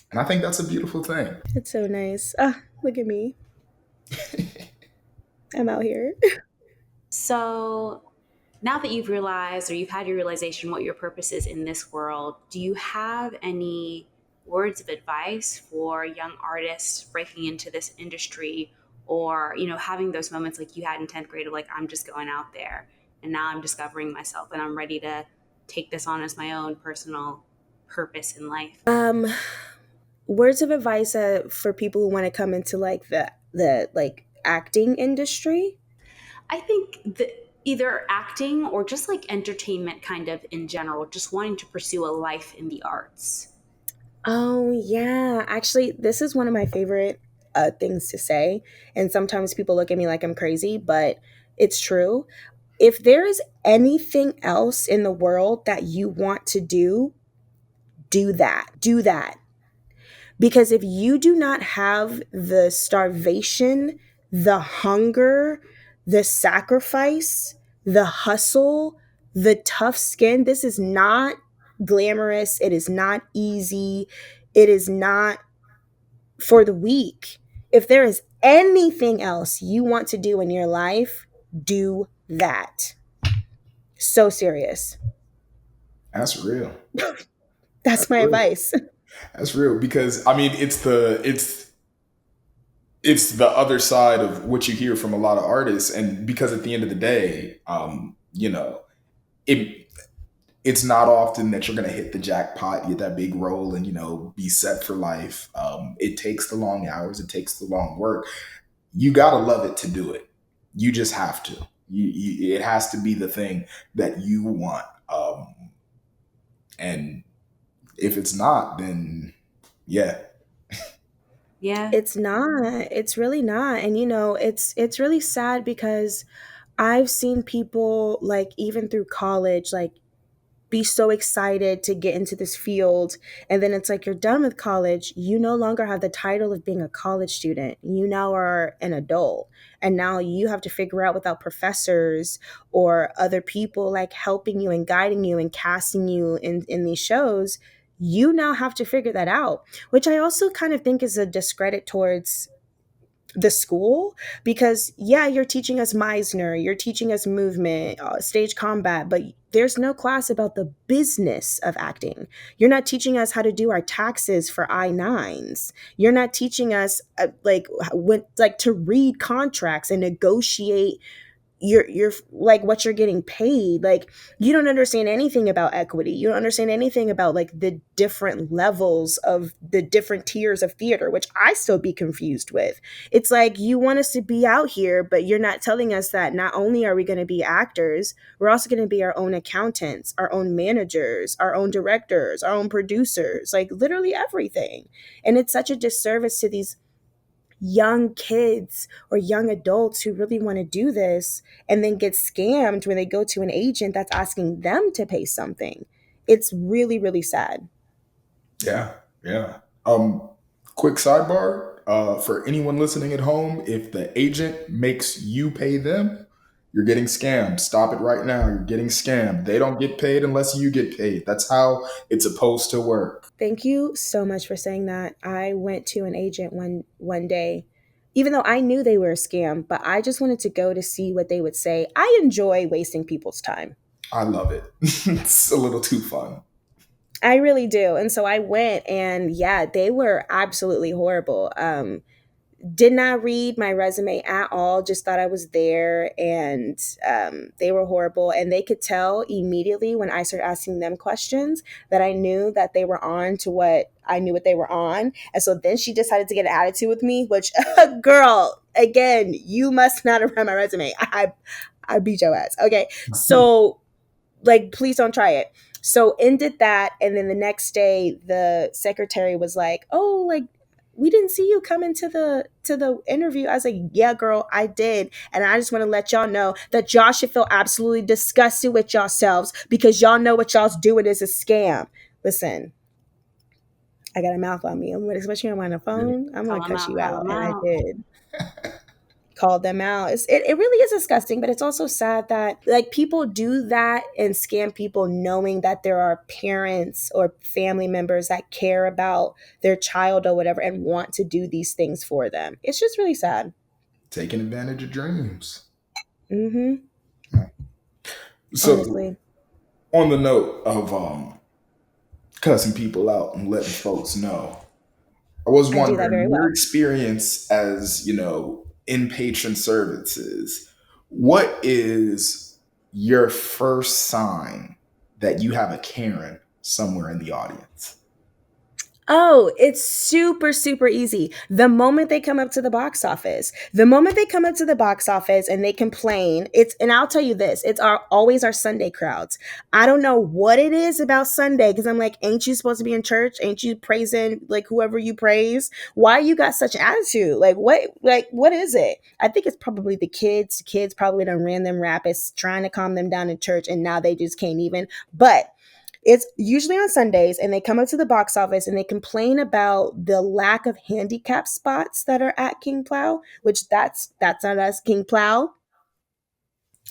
and I think that's a beautiful thing. It's so nice. Look at me. I'm out here. So now that you've realized or you've had your realization what your purpose is in this world, do you have any words of advice for young artists breaking into this industry, or having those moments like you had in 10th grade of like, I'm just going out there and now I'm discovering myself and I'm ready to take this on as my own personal purpose in life? Words of advice for people who want to come into like the like acting industry. I think that either acting or just like entertainment kind of in general, just wanting to pursue a life in the arts. Oh yeah, actually, this is one of my favorite things to say, and sometimes people look at me like I'm crazy, but it's true. If there is anything else in the world that you want to do, do that. Do that. Because if you do not have the starvation, the hunger, the sacrifice, the hustle, the tough skin, this is not glamorous. It is not easy. It is not for the weak. If there is anything else you want to do in your life, do that. So serious. That's real. That's That's my real. advice. That's real because I mean it's the other side of what you hear from a lot of artists, and because at the end of the day, it it's not often that you're going to hit the jackpot, get that big role, and be set for life. It takes the long hours, it takes the long work. You gotta love it to do it. You just have to. It has to be the thing that you want. And if it's not, then yeah, Yeah. It's not. It's really not. And it's really sad because I've seen people, like, even through college, like, be so excited to get into this field, and then it's like you're done with college, you no longer have the title of being a college student, you now are an adult, and now you have to figure out, without professors or other people like helping you and guiding you and casting you in these shows, you now have to figure that out, which I also kind of think is a discredit towards the school, because yeah, you're teaching us Meisner, you're teaching us movement, stage combat, but there's no class about the business of acting. You're not teaching us how to do our taxes for I-9s. You're not teaching us like to read contracts and negotiate you're like what you're getting paid. Like, you don't understand anything about equity, you don't understand anything about like the different levels of the different tiers of theater, which I still be confused with. It's like you want us to be out here, but you're not telling us that not only are we going to be actors, we're also going to be our own accountants, our own managers, our own directors, our own producers, like literally everything. And it's such a disservice to these young kids or young adults who really want to do this and then get scammed when they go to an agent that's asking them to pay something. It's really, really sad. yeah, yeah. Quick sidebar for anyone listening at home: if the agent makes you pay them, you're getting scammed. Stop it right now. You're getting scammed. They don't get paid unless you get paid. That's how it's supposed to work. Thank you so much for saying that. I went to an agent one day, even though I knew they were a scam, but I just wanted to go to see what they would say. I enjoy wasting people's time. I love it. It's a little too fun. I really do. And so I went, and yeah, they were absolutely horrible. Did not read my resume at all, just thought I was there, and they were horrible. And they could tell immediately when I started asking them questions that I knew that they were on to what I knew what they were on. And so then she decided to get an attitude with me, which, girl, again, you must not have read my resume. I beat your ass. Okay. So, like, please don't try it. So ended that, and then the next day the secretary was like, oh, like, we didn't see you come into the interview. I was like, yeah, girl, I did. And I just want to let y'all know that y'all should feel absolutely disgusted with yourselves, because y'all know what y'all's doing is a scam. Listen, I got a mouth on me. Especially when I'm on the Yeah. phone, I'm Call gonna them cut out. you Call out. them And I out. did. Called them out. It really is disgusting, but it's also sad that like people do that and scam people knowing that there are parents or family members that care about their child or whatever and want to do these things for them. It's just really sad. Taking advantage of dreams. Mm-hmm. So, Honestly, on the note of cussing people out and letting folks know, I was I do that wondering very your well. experience as in patron services. What is your first sign that you have a Karen somewhere in the audience? Oh, it's super, super easy. The moment they come up to the box office, the moment they come up to the box office and they complain, and I'll tell you this, it's always our Sunday crowds. I don't know what it is about Sunday, because I'm like, ain't you supposed to be in church? Ain't you praising like whoever you praise? Why you got such attitude? What is it? I think it's probably the kids. Kids probably done ran them rapids trying to calm them down in church, and now they just can't even. But it's usually on Sundays, and they come up to the box office and they complain about the lack of handicap spots that are at King Plow, which that's on us, King Plow.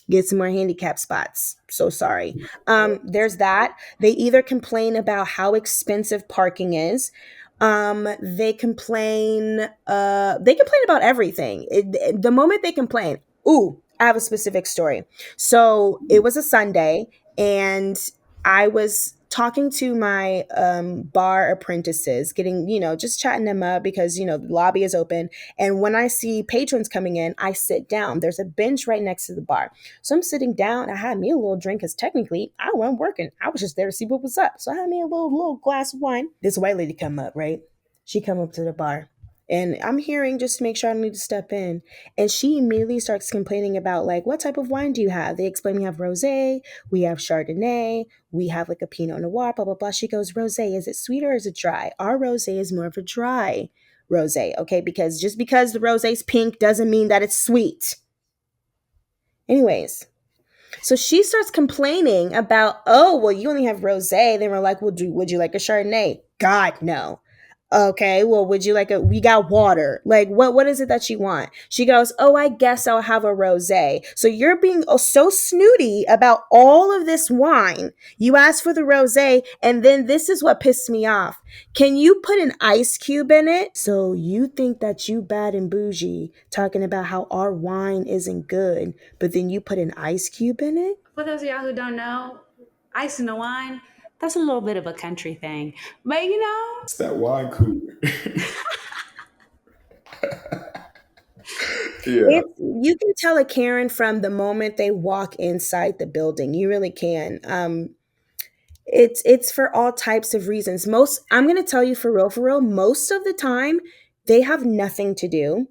Get some more handicap spots. So sorry. There's that. They either complain about how expensive parking is. They complain about everything. The moment they complain, ooh, I have a specific story. So it was a Sunday, and I was talking to my bar apprentices, getting, just chatting them up because, the lobby is open. And when I see patrons coming in, I sit down. There's a bench right next to the bar. So I'm sitting down. I had me a little drink because technically I wasn't working. I was just there to see what was up. So I had me a little glass of wine. This white lady come up, right? She come up to the bar. And I'm hearing just to make sure I don't need to step in. And she immediately starts complaining about, like, what type of wine do you have? They explain we have rosé, we have Chardonnay, we have like a Pinot Noir, blah, blah, blah. She goes, rosé, is it sweet or is it dry? Our rosé is more of a dry rosé, okay? Because just because the rosé's pink doesn't mean that it's sweet. Anyways, so she starts complaining about, oh, well, you only have rosé. Then we're like, well, would you like a Chardonnay? God, no. Okay, well, would you like we got water. Like, what is it that you want? She goes, oh, I guess I'll have a rosé. So you're being so snooty about all of this wine. You asked for the rosé, and then this is what pissed me off. Can you put an ice cube in it? So you think that you bad and bougie talking about how our wine isn't good, but then you put an ice cube in it? For those of y'all who don't know, ice in the wine, that's a little bit of a country thing. But It's that wine cooler. Yeah. You can tell a Karen from the moment they walk inside the building. You really can. It's for all types of reasons. I'm gonna tell you for real, most of the time they have nothing to do.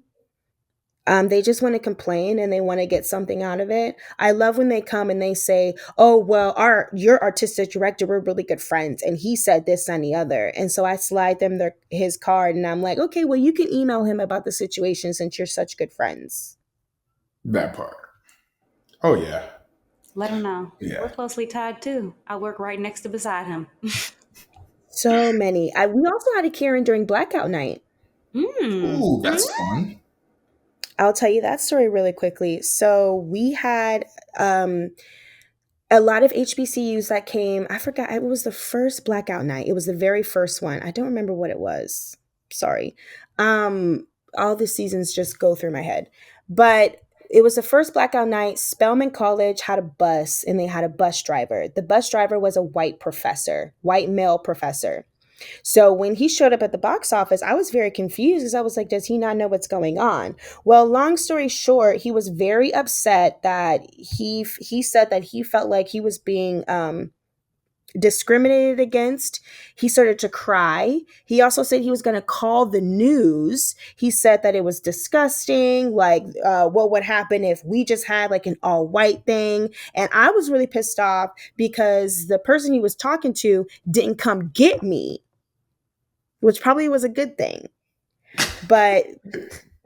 They just want to complain and they want to get something out of it. I love when they come and they say, "Oh, well, your artistic director, we're really good friends, and he said this and the other." And so I slide them his card, and I'm like, "Okay, well, you can email him about the situation since you're such good friends." That part. Oh, yeah. let him know. Yeah. We're closely tied too. I work right next to beside him. So many. We also had a Karen during blackout night. Ooh, that's fun. I'll tell you that story really quickly. So we had a lot of HBCUs that came. I forgot. It was the first blackout night. It was the very first one. I don't remember what it was. Sorry. All the seasons just go through my head. But it was the first blackout night. Spelman College had a bus and they had a bus driver. The bus driver was a white male professor. So when he showed up at the box office, I was very confused because I was like, does he not know what's going on? Well, long story short, he was very upset that he said that he felt like he was being discriminated against. He started to cry. He also said he was going to call the news. He said that it was disgusting, like what would happen if we just had like an all white thing. And I was really pissed off because the person he was talking to didn't come get me, which probably was a good thing. But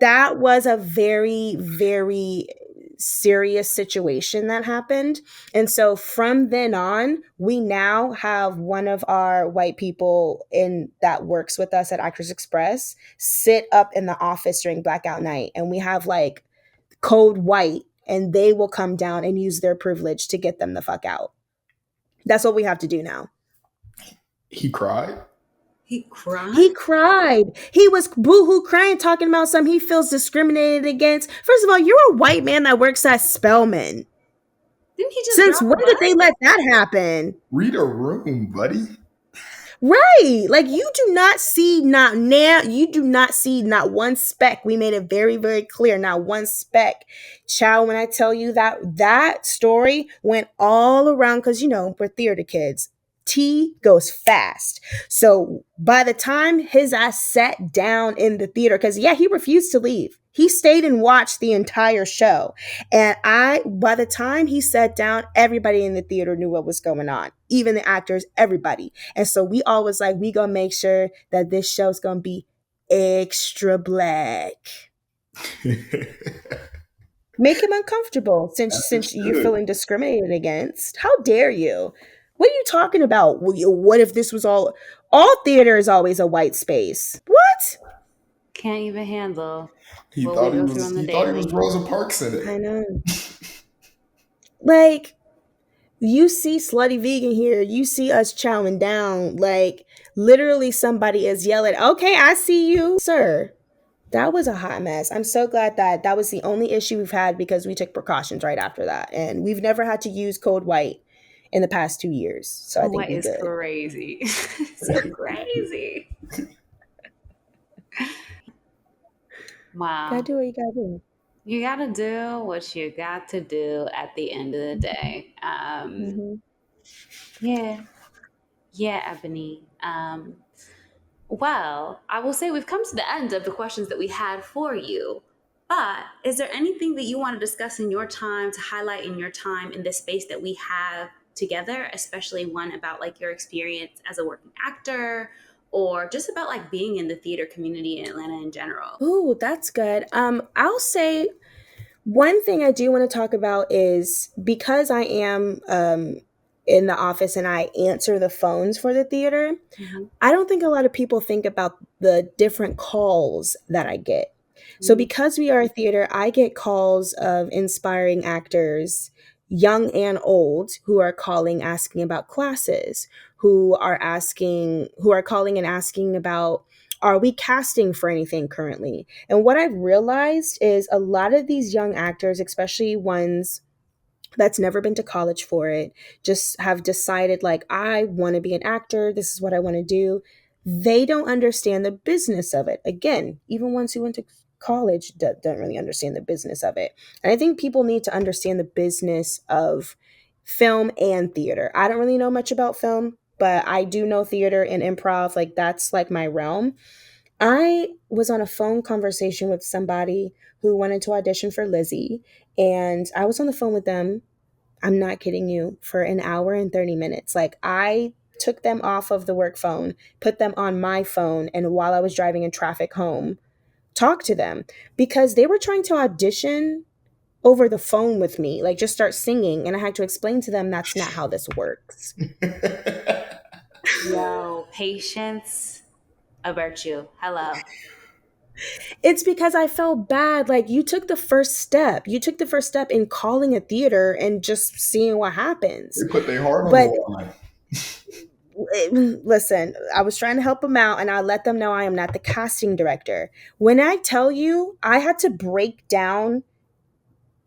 that was a very, very serious situation that happened. And so from then on, we now have one of our white people that works with us at Actors Express sit up in the office during blackout night. And we have like code white, and they will come down and use their privilege to get them the fuck out. That's what we have to do now. He cried? He cried? He cried. He was boohoo crying, talking about something he feels discriminated against. First of all, you're a white man that works at Spelman. Didn't he just Since drop when a did they bus? let that happen? Read a room, buddy. Right. Like you do not see not one speck. We made it very, very clear. Not one speck. Child, when I tell you that story went all around because, we're theater kids. Tea goes fast. So by the time his ass sat down in the theater, because he refused to leave. He stayed and watched the entire show. And by the time he sat down, everybody in the theater knew what was going on. Even the actors, everybody. And so we always like, we gonna make sure that this show's gonna be extra black. Make him uncomfortable since you're feeling discriminated against. How dare you? What are you talking about? What if this was all theater is always a white space? What? Can't even handle He what thought we he go through was on the he thought he daily. was Rosa Parks in it. I know. Like, you see Slutty Vegan here, you see us chowing down. Like, literally somebody is yelling, okay, I see you, sir. That was a hot mess. I'm so glad that that was the only issue we've had because we took precautions right after that. And we've never had to use code white in the past 2 years. So I think What we is good. crazy? So crazy. Gotta Wow. do what you gotta do. You got to do what you got to do at the end of the day. Hmm. Yeah. Yeah, Ebony. Well, I will say we've come to the end of the questions that we had for you. But is there anything that you want to discuss in your time, to highlight in your time in this space that we have together, especially one about like your experience as a working actor or just about like being in the theater community in Atlanta in general? Ooh, that's good. I'll say one thing I do want to talk about is because I am in the office and I answer the phones for the theater, Mhm. I don't think a lot of people think about the different calls that I get. So, Mhm. because we are a theater, I get calls of inspiring actors, young and old, who are calling asking about classes, who are calling and asking about, are we casting for anything currently? And what I've realized is a lot of these young actors, especially ones that's never been to college for it, just have decided, like, I want to be an actor, this is what I want to do. They don't understand the business of it. Again, even ones who went to college don't really understand the business of it. And I think people need to understand the business of film and theater. I don't really know much about film, but I do know theater and improv. Like, that's like my realm. I was on a phone conversation with somebody who wanted to audition for Lizzie, and I was on the phone with them, I'm not kidding you, for an hour and 30 minutes. Like, I took them off of the work phone, put them on my phone, and while I was driving in traffic home, talked to them because they were trying to audition over the phone with me, like just start singing. And I had to explain to them that's not how this works. Yo, patience, a virtue. Hello. It's because I felt bad. Like, you took the first step. You took the first step in calling a theater and just seeing what happens. They put their heart on the But line. listen, I was trying to help them out and I let them know I am not the casting director. When I tell you, I had to break down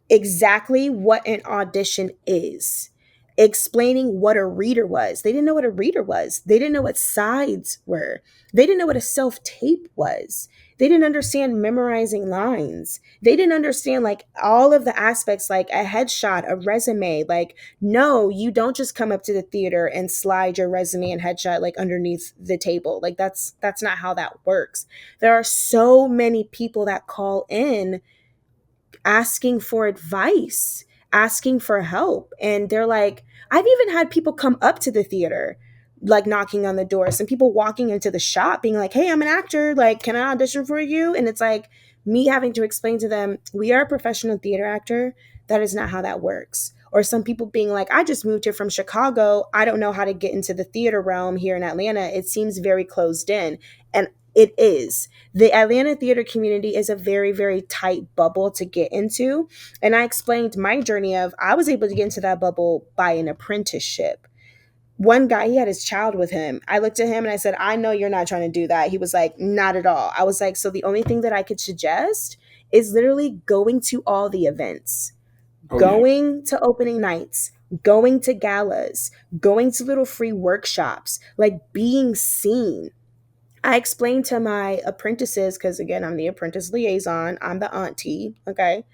exactly what an audition is, explaining what a reader was. They didn't know what a reader was. They didn't know what sides were. They didn't know what a self tape was. They didn't understand memorizing lines. They didn't understand like all of the aspects, like a headshot, a resume. Like, no, you don't just come up to the theater and slide your resume and headshot like underneath the table. Like, that's not how that works. There are so many people that call in asking for advice, asking for help. And they're like, I've even had people come up to the theater, like knocking on the door. Some people walking into the shop being like, hey, I'm an actor. Like, can I audition for you? And it's like me having to explain to them, we are a professional theater actor. That is not how that works. Or some people being like, I just moved here from Chicago. I don't know how to get into the theater realm here in Atlanta. It seems very closed in. And it is. The Atlanta theater community is a very, very tight bubble to get into. And I explained my journey of I was able to get into that bubble by an apprenticeship. One guy, he had his child with him. I looked at him and I said, I know you're not trying to do that. He was like, not at all. I was like, so the only thing that I could suggest is literally going to all the events, Oh yeah. going to opening nights, going to galas, going to little free workshops, like being seen. I explained to my apprentices, because again, I'm the apprentice liaison, I'm the auntie, okay?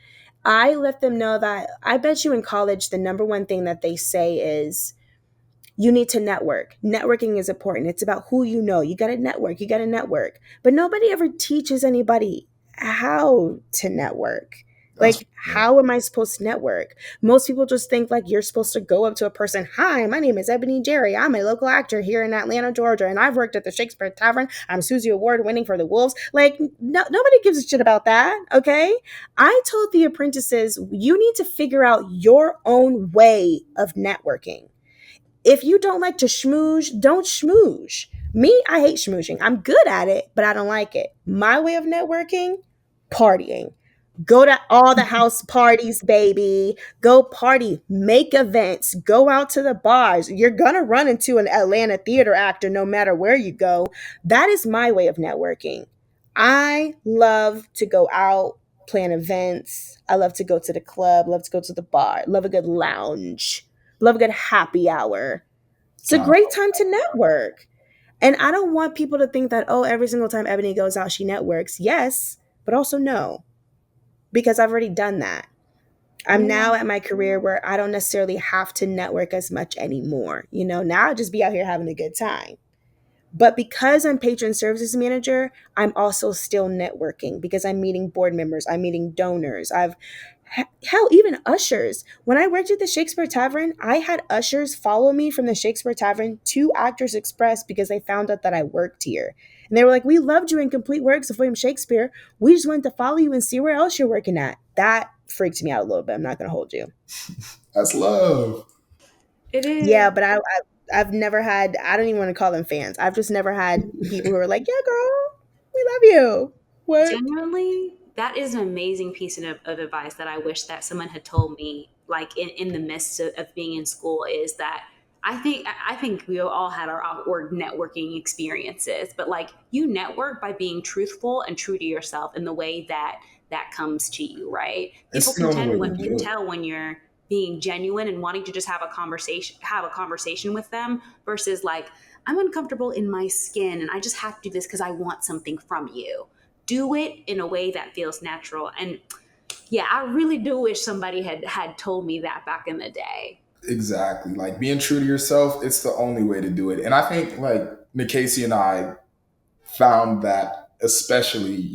I let them know that I bet you in college, the number one thing that they say is, you need to network. Networking is important. It's about who you know. You got to network. You got to network. But nobody ever teaches anybody how to network. That's Like, how am I supposed to network? Most people just think like you're supposed to go up to a person. Hi, my name is Ebony Jerry. I'm a local actor here in Atlanta, Georgia, and I've worked at the Shakespeare Tavern. I'm Suzi Award winning for the Wolves. Like, no, nobody gives a shit about that. Okay. I told the apprentices, you need to figure out your own way of networking. If you don't like to schmooze, don't schmooze. Me, I hate schmoozing. I'm good at it, but I don't like it. My way of networking, partying. Go to all the house parties, baby. Go party, make events, go out to the bars. You're going to run into an Atlanta theater actor no matter where you go. That is my way of networking. I love to go out, plan events. I love to go to the club, love to go to the bar, love a good lounge, love a good happy hour. It's a Uh, great time to network. And I don't want people to think that, oh, every single time Ebony goes out, she networks. Yes, but also no, because I've already done that. I'm Yeah. now at my career where I don't necessarily have to network as much anymore. You know, now I just be out here having a good time. But because I'm patron services manager, I'm also still networking because I'm meeting board members, I'm meeting donors. Hell, even ushers. When I worked at the Shakespeare Tavern, I had ushers follow me from the Shakespeare Tavern to Actors Express because they found out that I worked here. And they were like, "We loved you in Complete Works of William Shakespeare. We just wanted to follow you and see where else you're working at." That freaked me out a little bit. I'm not going to hold you. that's love. It is. Yeah, but I've never had. I don't even want to call them fans. I've just never had people who are like, "Yeah, girl, we love you." What? Genuinely, that is an amazing piece of advice that I wish that someone had told me, like in the midst of being in school, is that I think we all had our awkward networking experiences, but like you network by being truthful and true to yourself in the way that that comes to you, right? People It's the only way to can do it. tell when you're being genuine and wanting to just have a conversation with them versus like I'm uncomfortable in my skin and I just have to do this because I want something from you. Do it in a way that feels natural. And yeah, I really do wish somebody had told me that back in the day. Exactly. Like being true to yourself, it's the only way to do it. And I think like Nikasi and I found that especially,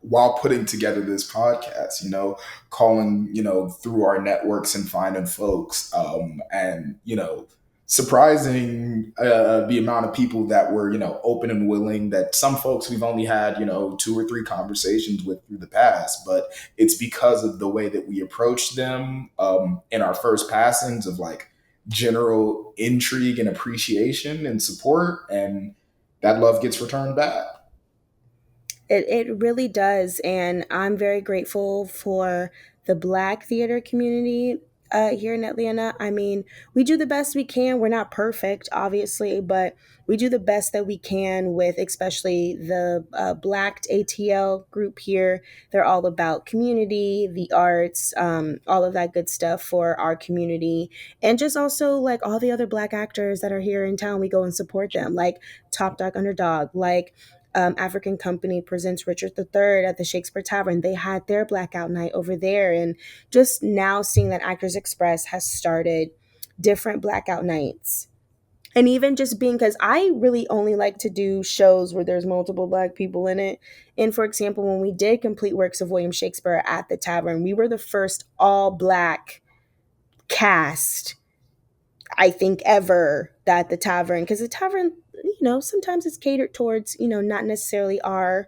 while putting together this podcast, calling, through our networks and finding folks, and, surprising the amount of people that were, open and willing. That some folks we've only had, two or three conversations with through the past, but it's because of the way that we approached them in our first passings of like general intrigue and appreciation and support, and that love gets returned back. It really does. And I'm very grateful for the Black theater community here in Atlanta. I mean, we do the best we can. We're not perfect, obviously, but we do the best that we can with especially the Black ATL group here. They're all about community, the arts, all of that good stuff for our community. And just also like all the other Black actors that are here in town, we go and support them, like Top Dog Underdog, like African Company presents Richard III at the Shakespeare Tavern. They had their blackout night over there. And just now seeing that Actors Express has started different blackout nights. And even just being, because I really only like to do shows where there's multiple Black people in it. And for example, when we did Complete Works of William Shakespeare at the Tavern, we were the first all Black cast, I think, ever that the Tavern, because the Tavern, sometimes it's catered towards, not necessarily our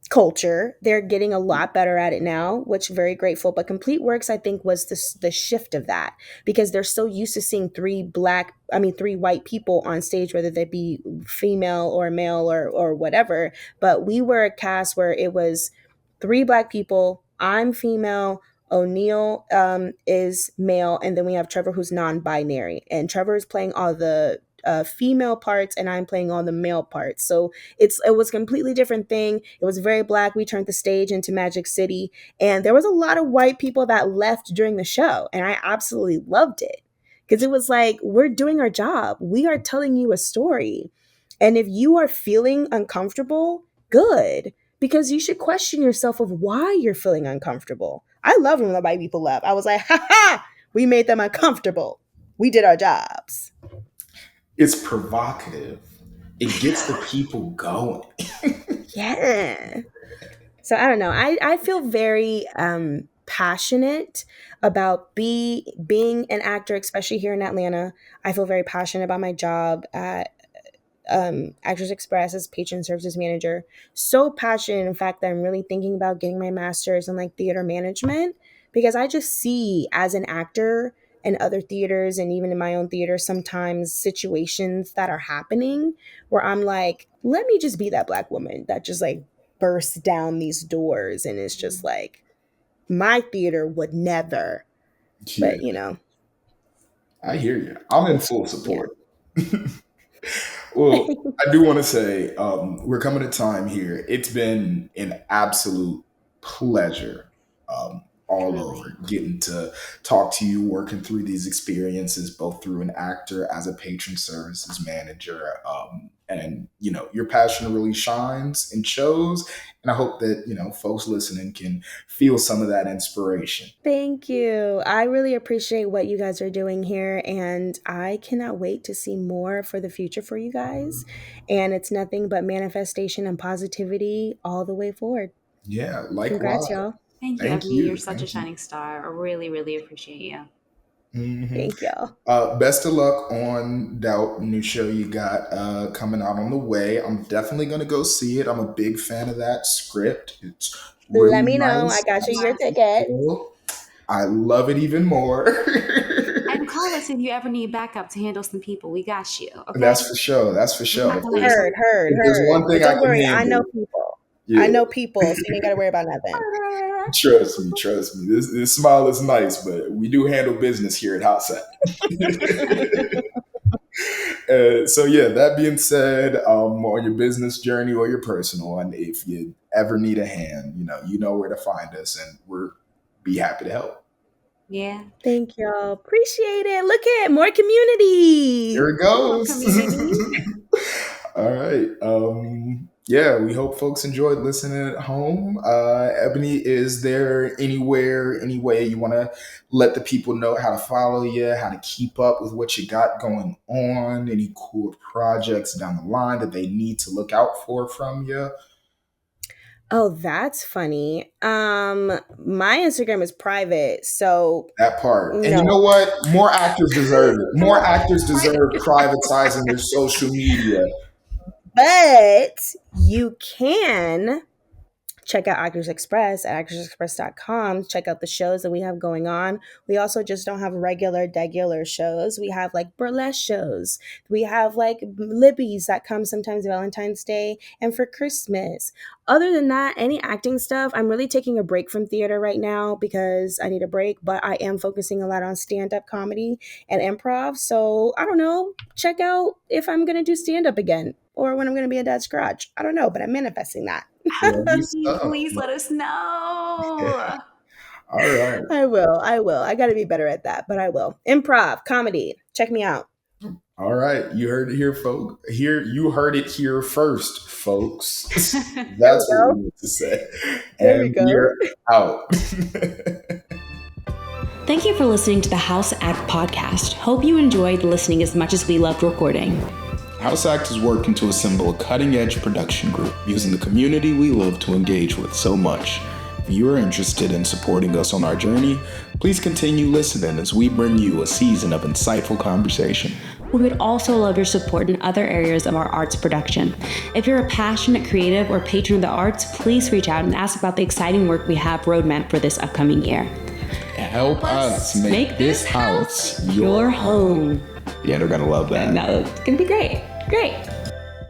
culture. They're getting a lot better at it now, which very grateful. But Complete Works, I think, was the shift of that because they're so used to seeing three white people on stage, whether they be female or male or whatever. But we were a cast where it was three Black people. I'm female. O'Neill is male, and then we have Trevor, who's non-binary, and Trevor is playing all the female parts, and I'm playing all the male parts. So it was a completely different thing. It was very Black. We turned the stage into Magic City, and there was a lot of white people that left during the show, and I absolutely loved it because it was like, we're doing our job. We are telling you a story, and if you are feeling uncomfortable, good, because you should question yourself of why you're feeling uncomfortable. I love when the white people left. I was like, ha ha, we made them uncomfortable. We did our jobs. It's provocative. It gets the people going. Yeah. So I don't know. I feel very passionate about being an actor, especially here in Atlanta. I feel very passionate about my job at Actors Express as patron services manager. So passionate, in fact, that I'm really thinking about getting my master's in like theater management because I just see as an actor in other theaters and even in my own theater sometimes situations that are happening where I'm like, let me just be that Black woman that just like bursts down these doors and it's just like my theater would never. Yeah, But I hear you. I'm in full yeah. support. Well, I do want to say we're coming to time here. It's been an absolute pleasure, all over, Truly. getting to talk to you, working through these experiences, both through an actor as a patron services manager. And, your passion really shines and shows. And I hope that, folks listening can feel some of that inspiration. Thank you. I really appreciate what you guys are doing here, and I cannot wait to see more for the future for you guys. And it's nothing but manifestation and positivity all the way forward. Yeah, Congrats, likewise. y'all. Thank you, Thank Ebony. You're you. such a Thank you. shining star. I really, really appreciate you. hmm Thank y'all. Best of luck on Doubt, new show you got coming out on the way. I'm definitely going to go see it. I'm a big fan of that script. It's Let really me know. I nice. got you your Yes. ticket. I love it even more. And call us if you ever need backup to handle some people. We got you. Okay. That's for sure. That's for We're sure. not If gonna let you there's, go. if there's Heard. one But thing I don't can worry, I know handle, people. I yeah. know people, so you ain't got to worry about nothing. Trust me, trust me. This smile is nice, but we do handle business here at House Act. So yeah, that being said, on your business journey or your personal one, if you ever need a hand, you know where to find us, and we're be happy to help. Yeah. Thank y'all. Appreciate it. Look at more community. Here it Come on, goes. community. All right. Yeah, we hope folks enjoyed listening at home. Ebony, is there anywhere, any way you want to let the people know how to follow you, how to keep up with what you got going on, any cool projects down the line that they need to look out for from you? Oh, that's funny. My Instagram is private, so That part. And you know no. what? More actors deserve it. More actors deserve privatizing their social media. But you can check out Actors Express at actorsexpress.com. Check out the shows that we have going on. We also just don't have regular shows. We have like burlesque shows. We have like Libby's that come sometimes Valentine's Day and for Christmas. Other than that, any acting stuff, I'm really taking a break from theater right now because I need a break, but I am focusing a lot on stand-up comedy and improv. So I don't know. Check out if I'm going to do stand-up again or when I'm going to be a dad's garage. I don't know, but I'm manifesting that. Lovely stuff. Please let us Yeah. know. All right. I will. I got to be better at that, but I will. Improv, comedy. Check me out. All right, you heard it here, folks. You heard it here first, folks. There That's we what go. we need to say. There we And go. we're out. Thank you for listening to the House Act podcast. Hope you enjoyed listening as much as we loved recording. House Act is working to assemble a cutting-edge production group using the community we love to engage with so much. If you are interested in supporting us on our journey, please continue listening as we bring you a season of insightful conversation. We would also love your support in other areas of our arts production. If you're a passionate creative or patron of the arts, please reach out and ask about the exciting work we have roadmap for this upcoming year. Help us make this house your home. Yeah, they're going to love that. No, it's going to be great. Great.